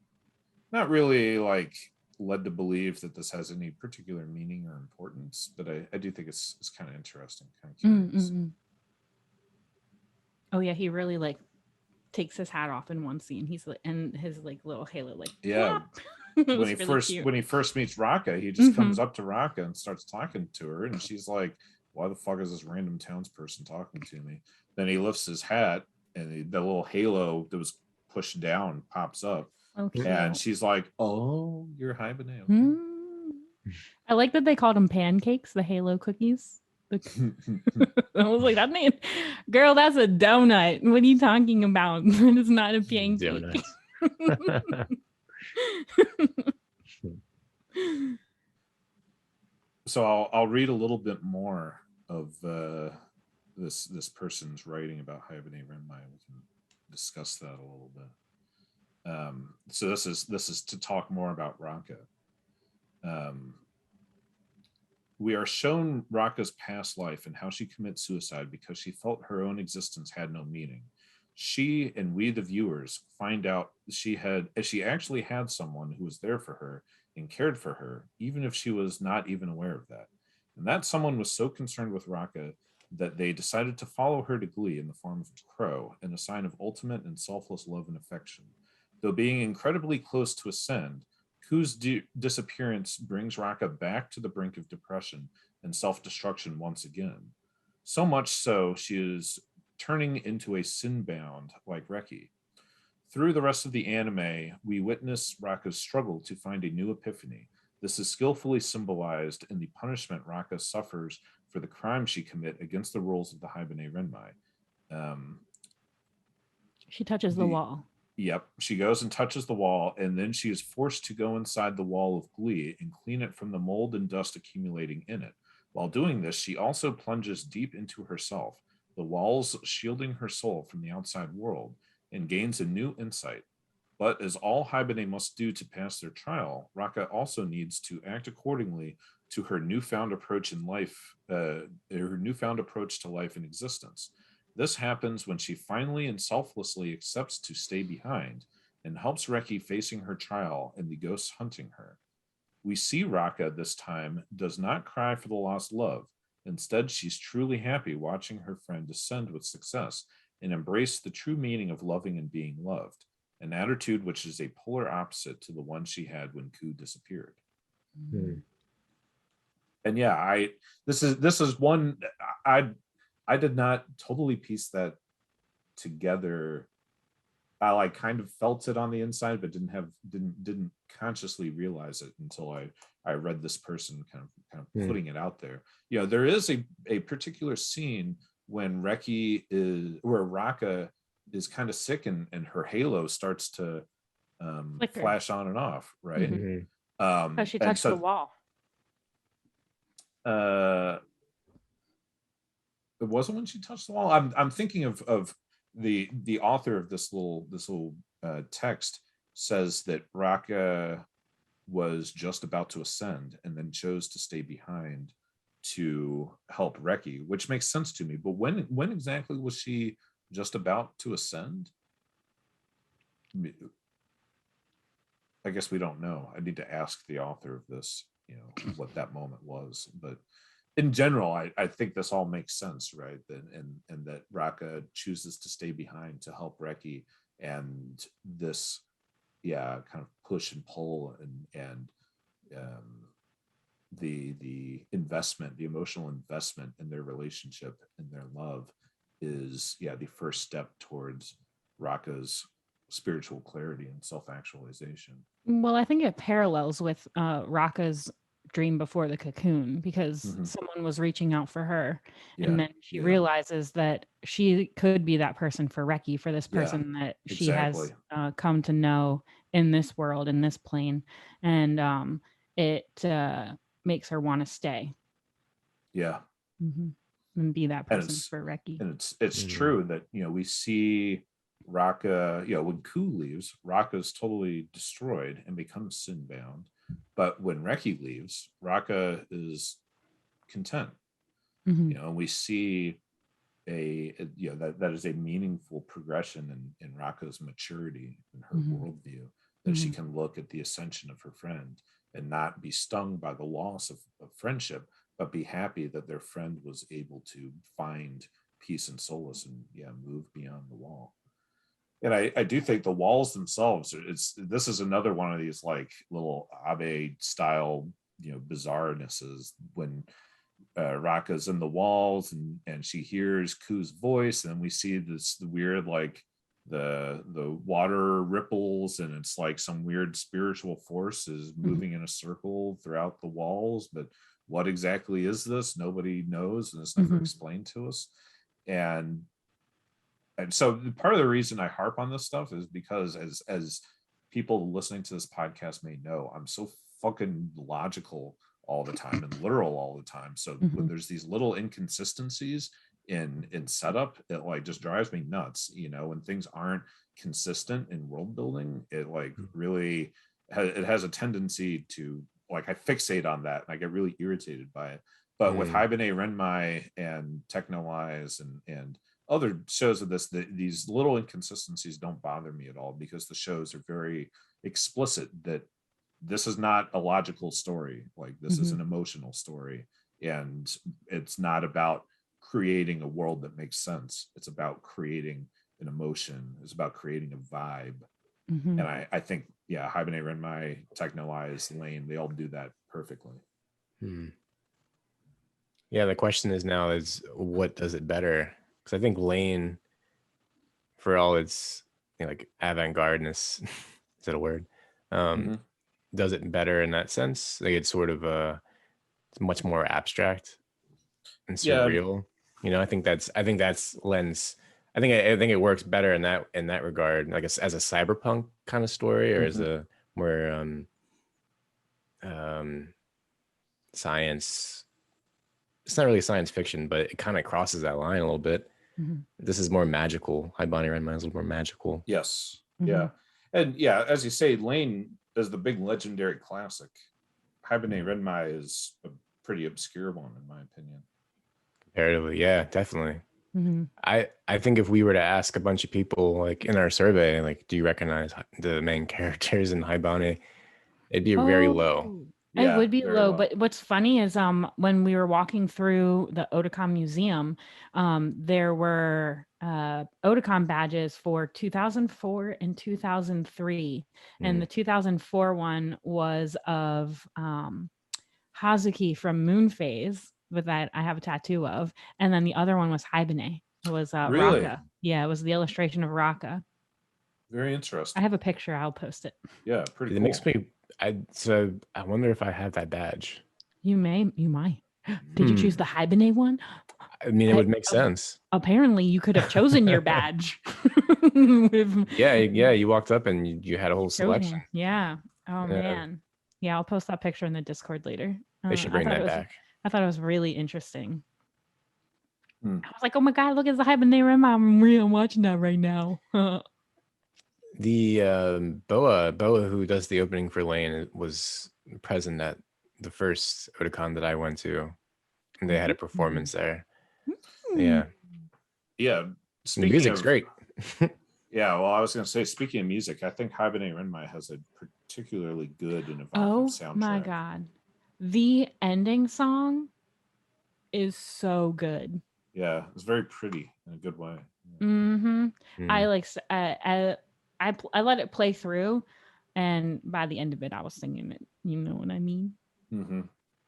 really like led to believe that this has any particular meaning or importance, but I do think it's kind of interesting, kind of curious. Oh yeah, he really like takes his hat off in one scene. He's like, and his like little halo, like when he first meets Raka, he just comes up to Raka and starts talking to her, and she's like, "Why the fuck is this random townsperson talking to me?" Then he lifts his hat, and the little halo that was pushed down pops up, and she's like, "Oh, you're Haibane." Okay. I like that they called them pancakes, the halo cookies. I was like, that name, girl, that's a donut. What are you talking about? It is not a pancake. So I'll read a little bit more of this person's writing about Haibane Renmei. We can discuss that a little bit. So this is to talk more about Raka. We are shown Raka's past life and how she commits suicide because she felt her own existence had no meaning. She and we, the viewers, find out she actually had someone who was there for her and cared for her, even if she was not even aware of that. And that someone was so concerned with Raka that they decided to follow her to Glee in the form of a crow, in a sign of ultimate and selfless love and affection. Though being incredibly close to ascend, Ku's disappearance brings Raka back to the brink of depression and self-destruction once again. So much so, she is turning into a sin-bound like Reki. Through the rest of the anime, we witness Raka's struggle to find a new epiphany. This is skillfully symbolized in the punishment Raka suffers for the crime she commit against the rules of the Haibane Renmei. She touches the wall. Yep, she goes and touches the wall, and then she is forced to go inside the wall of Glee and clean it from the mold and dust accumulating in it. While doing this, she also plunges deep into herself, the walls shielding her soul from the outside world, and gains a new insight. But as all Haibane must do to pass their trial, Raka also needs to act accordingly to her newfound approach in life, her newfound approach to life and existence. This happens when she finally and selflessly accepts to stay behind and helps Reki facing her trial and the ghosts hunting her. We see Raka this time does not cry for the lost love. Instead, she's truly happy watching her friend ascend with success and embrace the true meaning of loving and being loved, an attitude which is a polar opposite to the one she had when Ku disappeared. Hmm. And yeah, this is one I did not totally piece that together. I like kind of felt it on the inside, but didn't consciously realize it until I read this person kind of putting it out there. You know, there is a particular scene when where Raka is kind of sick and her halo starts to flash on and off, right? Mm-hmm. Because she touched the wall. It wasn't when she touched the wall. I'm thinking of the author of this little text says that Raka was just about to ascend and then chose to stay behind to help Reki, which makes sense to me. But when exactly was she just about to ascend? I guess we don't know. I need to ask the author of this, you know, what that moment was. But in general, I think this all makes sense, right? And that Raka chooses to stay behind to help Reki, and this, kind of push and pull and the investment, the emotional investment in their relationship and their love is the first step towards Raka's spiritual clarity and self-actualization. Well, I think it parallels with Raka's dream before the cocoon, because someone was reaching out for her, and then she realizes that she could be that person for Reki, for this person that she has come to know in this world, in this plane, and it makes her want to stay. And be that person for Reki. And it's true that we see Raka, when Ku leaves, Raka's totally destroyed and becomes sin-bound. But when Reki leaves, Raka is content. And we see that is a meaningful progression in Raka's maturity and her worldview, that she can look at the ascension of her friend and not be stung by the loss of friendship, but be happy that their friend was able to find peace and solace and move beyond the wall. And I do think the walls themselves, this is another one of these like little Abe style, bizarrenesses when Raka's in the walls and she hears Ku's voice, and then we see this weird like the water ripples, and it's like some weird spiritual force is moving in a circle throughout the walls. But what exactly is this? Nobody knows, and it's never explained to us. And so part of the reason I harp on this stuff is because as people listening to this podcast may know, I'm so fucking logical all the time and literal all the time. So when there's these little inconsistencies in setup, it like just drives me nuts. When things aren't consistent in world building, it like really it has a tendency to like I fixate on that and I get really irritated by it. But with Haibane Renmei and Technolize and other shows of this, these little inconsistencies don't bother me at all, because the shows are very explicit that this is not a logical story. Like, this is an emotional story, and it's not about creating a world that makes sense. It's about creating an emotion. It's about creating a vibe. Mhm. And I think, yeah, Haibane Renmei, Techno-Eyes, Lane, they all do that perfectly. Yeah, the question is now is what does it better? Because I think Lane, for all its like avant-gardeness, is that a word? Does it better in that sense? Like it's sort of it's much more abstract and Yeah. surreal. I think that's lens. I think it works better in that regard, like as a cyberpunk kind of story, or as a more science. It's not really science fiction, but it kind of crosses that line a little bit. This is more magical. Haibane Renmei is a little more magical. Yes. Yeah. And yeah, as you say, Lane is the big legendary classic. Haibane Renmei is a pretty obscure one, in my opinion. Comparatively, yeah, definitely. I think if we were to ask a bunch of people, like in our survey, like, do you recognize the main characters in Haibane, it'd be very low. It would be very low, but what's funny is when we were walking through the Otaku Museum, there were Otaku badges for 2004 and 2003, and the 2004 one was of Hazuki from Moon Phase, with that I have a tattoo of, and then the other one was Haibane. It was Really? Raka. Yeah, it was the illustration of Raka. Very I interesting. have a picture. I'll post it. Yeah, pretty It cool. makes me. I wonder if I have that badge. You might. Did you choose the Haibane one? I mean, it would make sense. Apparently, you could have chosen your badge. With Yeah. You walked up and you had a whole chose selection. one. Yeah. Oh Yeah. man. Yeah, I'll post that picture in the Discord later. They should bring that back. I thought it was really interesting. Hmm. I was like, oh my god, look at the Haibane Renmei. I'm watching that right now. The Boa who does the opening for Lane was present at the first Otakon that I went to, and they had a performance there. Yeah, Yeah. the music's great. Yeah, well, I was going to say, speaking of music, I think Haibane Renmei has a particularly good and evocative soundtrack. Oh my god, the ending song is so good. Yeah, it's very pretty in a good way. I like I let it play through, and by the end of it, I was singing it. You know what I mean?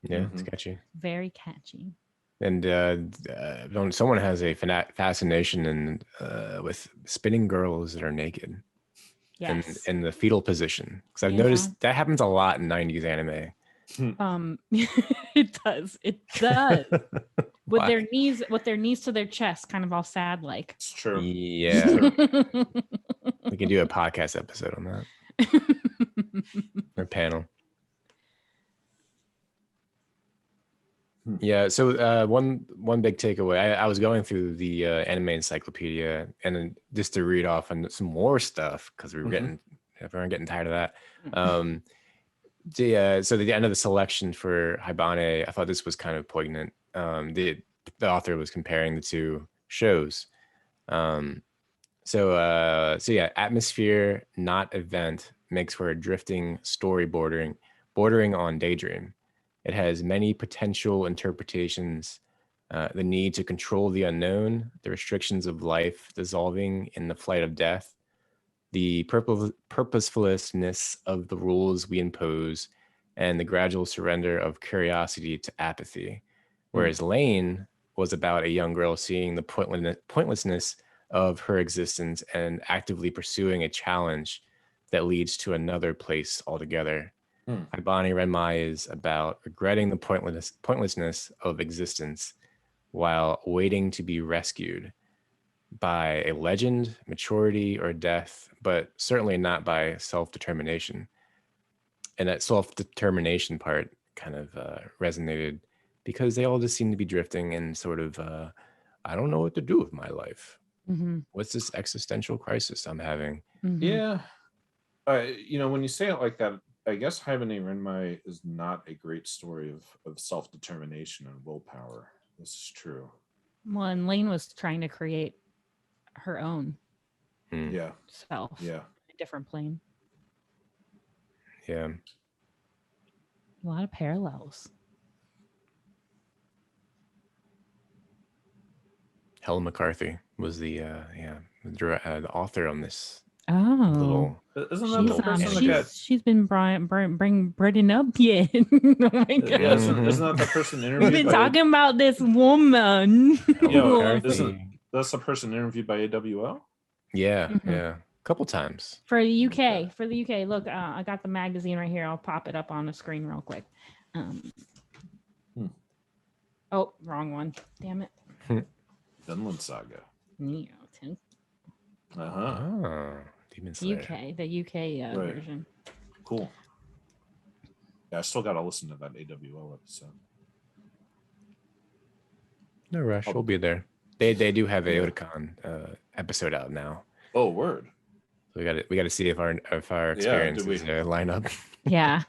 Yeah, it's catchy. Very catchy. And someone has a fascination with spinning girls that are naked. Yes. In the fetal position, because I've noticed that happens a lot in 90s anime. It does. With their knees to their chest, kind of all sad like. It's true. Yeah. We could do a podcast episode on that. Or panel. Yeah, so one big takeaway, I was going through the anime encyclopedia, and then just to read off on some more stuff, because we were getting tired of that. So the end of the selection for Haibane, I thought this was kind of poignant. The author was comparing the two shows. So yeah, atmosphere, not event, makes for a drifting story bordering on daydream. It has many potential interpretations, the need to control the unknown, the restrictions of life dissolving in the flight of death, the purposefulness of the rules we impose, and the gradual surrender of curiosity to apathy. Whereas Lane was about a young girl seeing the pointlessness of her existence and actively pursuing a challenge that leads to another place altogether. Haibane Renmei is about regretting the pointlessness of existence while waiting to be rescued by a legend, maturity, or death, but certainly not by self-determination. And that self-determination part kind of resonated, because they all just seem to be drifting and sort of, I don't know what to do with my life. What's this existential crisis I'm having? Yeah. When you say it like that, I guess Haibane Renmei is not a great story of self-determination and willpower. This is true. Well, and Lane was trying to create her own Yeah. self. Yeah. A different plane. Yeah. A lot of parallels. Helen McCarthy was the the author on this Oh, little. Isn't that she's the person that got? she's been bringing up yet. Oh my god! Yeah, isn't that the person We've interviewed? been by, talking about this woman. You know, McCarthy. that's the person interviewed by AWL? Yeah, Mhm. yeah, a couple times. For the UK, Okay. for the UK. Look, I got the magazine right here. I'll pop it up on the screen real quick. Oh, wrong one. Damn it. Vinland Saga. Neo, Uh-huh. Oh, Demon Slayer. UK, the UK Right. version. Cool. Yeah, I still got to listen to that AWL episode. No rush, we'll be there. They do have a Otaku episode out now. Oh, word. So we got to see if our experiences line up. Yeah.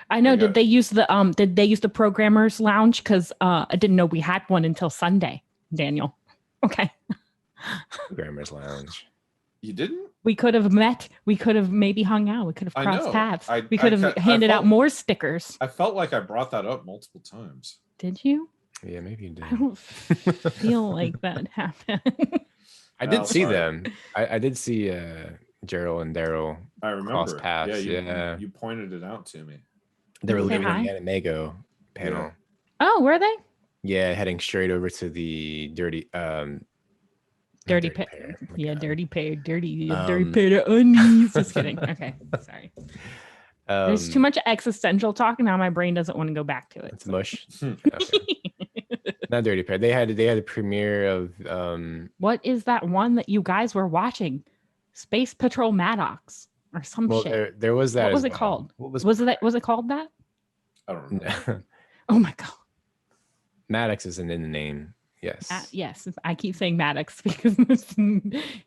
I know. Did they use the programmers lounge? Because I didn't know we had one until Sunday, Daniel. Okay. Programmers Lounge. You didn't? We could have met. We could have maybe hung out. We could have I crossed know. paths. I- We could I have ca- I handed out felt- more stickers. I felt like I brought that up multiple times. Did you? Yeah, maybe you did. I don't feel like that happened. I did Oh, see sorry. them. I did see Gerald and Daryl. I remember. Cross paths, Yeah, yeah. you pointed it out to me. They were Say leaving hi. the Animago panel. Oh, were they? Yeah, heading straight over to the dirty Dirty pair. pair. Oh my Yeah, God. dirty pair. Dirty Um, pair of undies. Just kidding. Okay, sorry. There's too Um, much existential talk now. My brain doesn't want to go back to it. It's mush. Okay. Not dirty pair. They had a premiere of What is that one that you guys were watching? Space Patrol Maddox or some well shit. there was that. What as was it well. called? What was Was it called that? I don't remember. Oh my god. Maddox isn't in the name. Yes. Yes, I keep saying Maddox because it's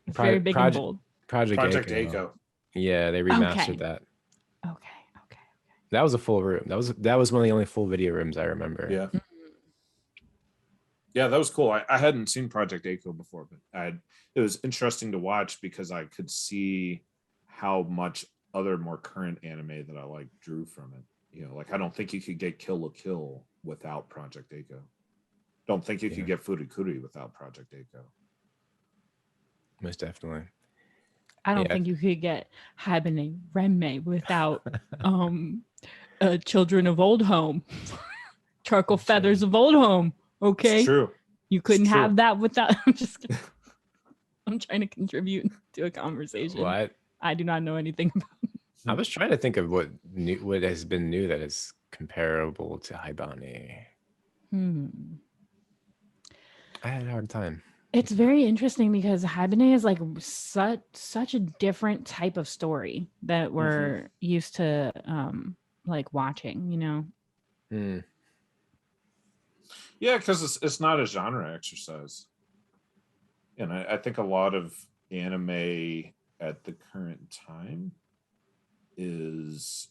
very big and bold. Project Echo. Aiko. Yeah, they remastered Okay. that. Okay. That was a full room. That was one of the only full video rooms I remember. Yeah. Yeah, that was cool. I hadn't seen Project Aiko before, but it was interesting to watch because I could see how much other more current anime that I like drew from it. You know, like I don't think you could get Kill la Kill without Project Aiko. Don't think you could get Furikuri without Project Aiko. Most definitely. I don't Yeah. think you could get Haibane Renmei without Children of Old Home. Charcoal Feathers of Old Home. Okay. It's true. You couldn't true. have that without I'm just kidding. I'm trying to contribute to a conversation. What? I do not know anything about. I was trying to think of what has been new that is comparable to Haibane. I had a hard time. It's very interesting because Haibane is like such a different type of story that we're used to like watching, you know. Mm. Yeah, because it's not a genre exercise. And I think a lot of anime at the current time is,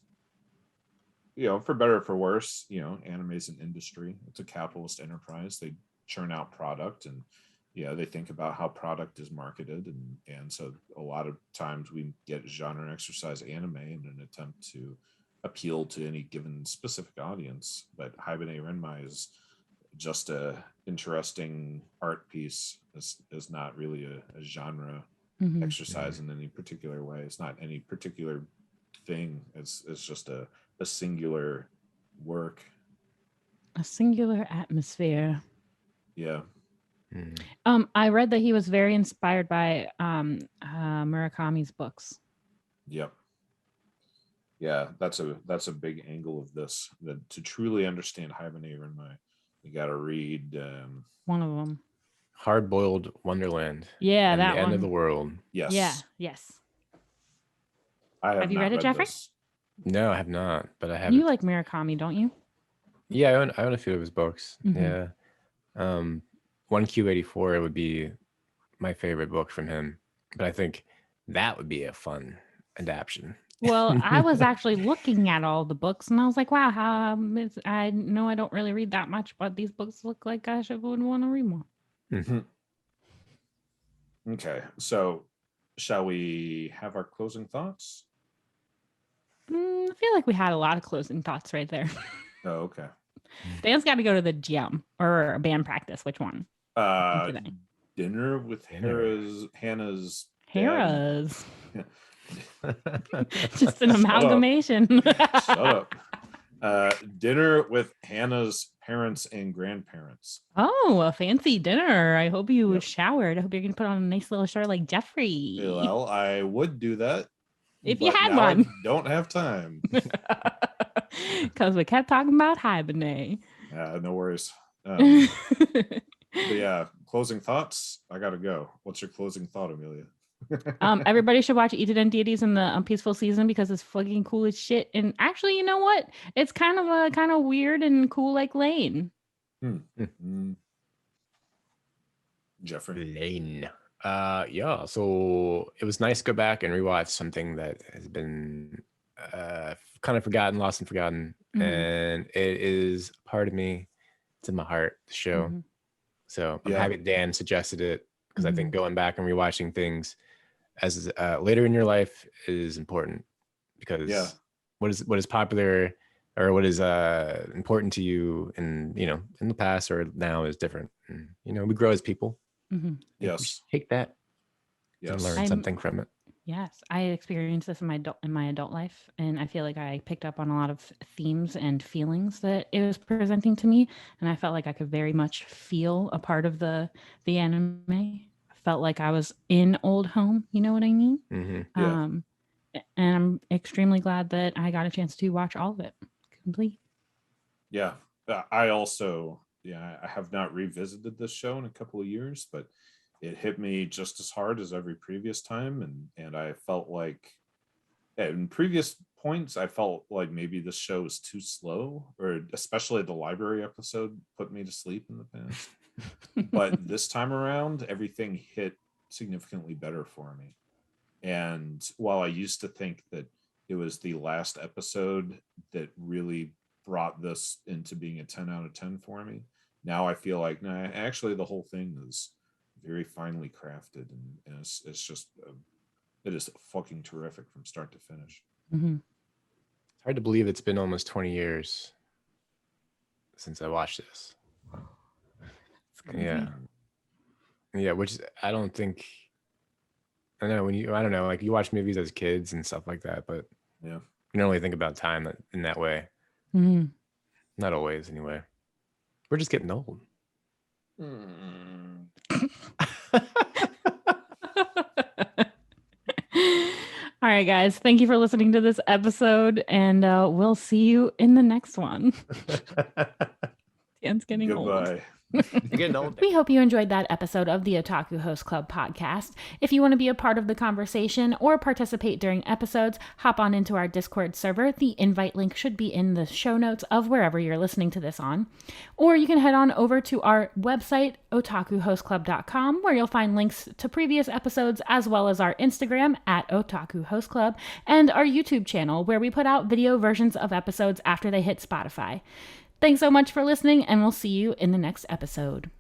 you know, for better or for worse, you know, anime is an industry. It's a capitalist enterprise. They churn out product and, you know, they think about how product is marketed. And so a lot of times we get genre exercise anime in an attempt to appeal to any given specific audience. But Haibane Renmei is just a interesting art piece. Is not really a genre exercise in any particular way. It's not any particular thing. It's just a singular work. A singular atmosphere. Yeah. I read that he was very inspired by Murakami's books. Yep. Yeah, that's a big angle of this. That to truly understand Haibane Renmei, you got to read. One of them. Hard Boiled Wonderland. Yeah, and that the End one. of the World. Yes. Yeah. Yes. I have you not read it, Jeffrey? this. No, I have not, but I have. You like Murakami, don't you? Yeah, I own a few of his books. Mhm. Yeah. 1Q84 would be my favorite book from him, but I think that would be a fun adaptation. Well, I was actually looking at all the books and I was like, wow, I know I don't really read that much, but these books look like I would want to read more. Okay, so shall we have our closing thoughts? I feel like we had a lot of closing thoughts right there. Oh, okay. Dan's got to go to the gym or band practice. Which one? Today. Dinner with Hannah's dad. Hera's. Yeah. Just an amalgamation. Shut up. Dinner with Hannah's parents and grandparents. Oh, a fancy dinner. I hope you Yep. showered. I hope you're going to put on a nice little shirt like Jeffrey. Well, I would do that If you but had now I one. don't have time. Because we kept talking about Haibane. No worries. But yeah, closing thoughts. I gotta go. What's your closing thought, Amelia? Everybody should watch Eaten and Deities in the Peaceful Season because it's fucking cool as shit. And actually, you know what? It's kind of weird and cool like Lane. Jeffrey. Lane. Yeah, so it was nice to go back and rewatch something that has been kind of forgotten, lost and forgotten. And it is part of me. It's in my heart, the show. So I'm happy Dan suggested it because I think going back and rewatching things as later in your life is important because what is popular or what is important to you in the past or now is different. And, we grow as people. Yes. Take that. Yes. And learn something from it. Yes, I experienced this in my adult life, and I feel like I picked up on a lot of themes and feelings that it was presenting to me, and I felt like I could very much feel a part of the anime. I felt like I was in old home. You know what I mean? Yeah. And I'm extremely glad that I got a chance to watch all of it complete. Yeah. I also, I have not revisited this show in a couple of years, but it hit me just as hard as every previous time. And I felt like in previous points, I felt like maybe this show was too slow, or especially the library episode put me to sleep in the past. But this time around, everything hit significantly better for me. And while I used to think that it was the last episode that really brought this into being a 10 out of 10 for me, now I feel like, nah, actually the whole thing is very finely crafted, and it's just it is fucking terrific from start to finish. It's hard to believe it's been almost 20 years since I watched this. Yeah, which I don't think, I don't know, like you watch movies as kids and stuff like that, but you don't really think about time in that way. Not always, anyway. We're just getting old. All right, guys. Thank you for listening to this episode, and we'll see you in the next one. Dan's getting old. Goodbye. We hope you enjoyed that episode of the Otaku Host Club podcast. If you want to be a part of the conversation or participate during episodes, hop on into our Discord server. The invite link should be in the show notes of wherever you're listening to this on. Or you can head on over to our website, otakuhostclub.com, where you'll find links to previous episodes, as well as our Instagram at Otaku Host Club, and our YouTube channel, where we put out video versions of episodes after they hit Spotify. Thanks so much for listening, and we'll see you in the next episode.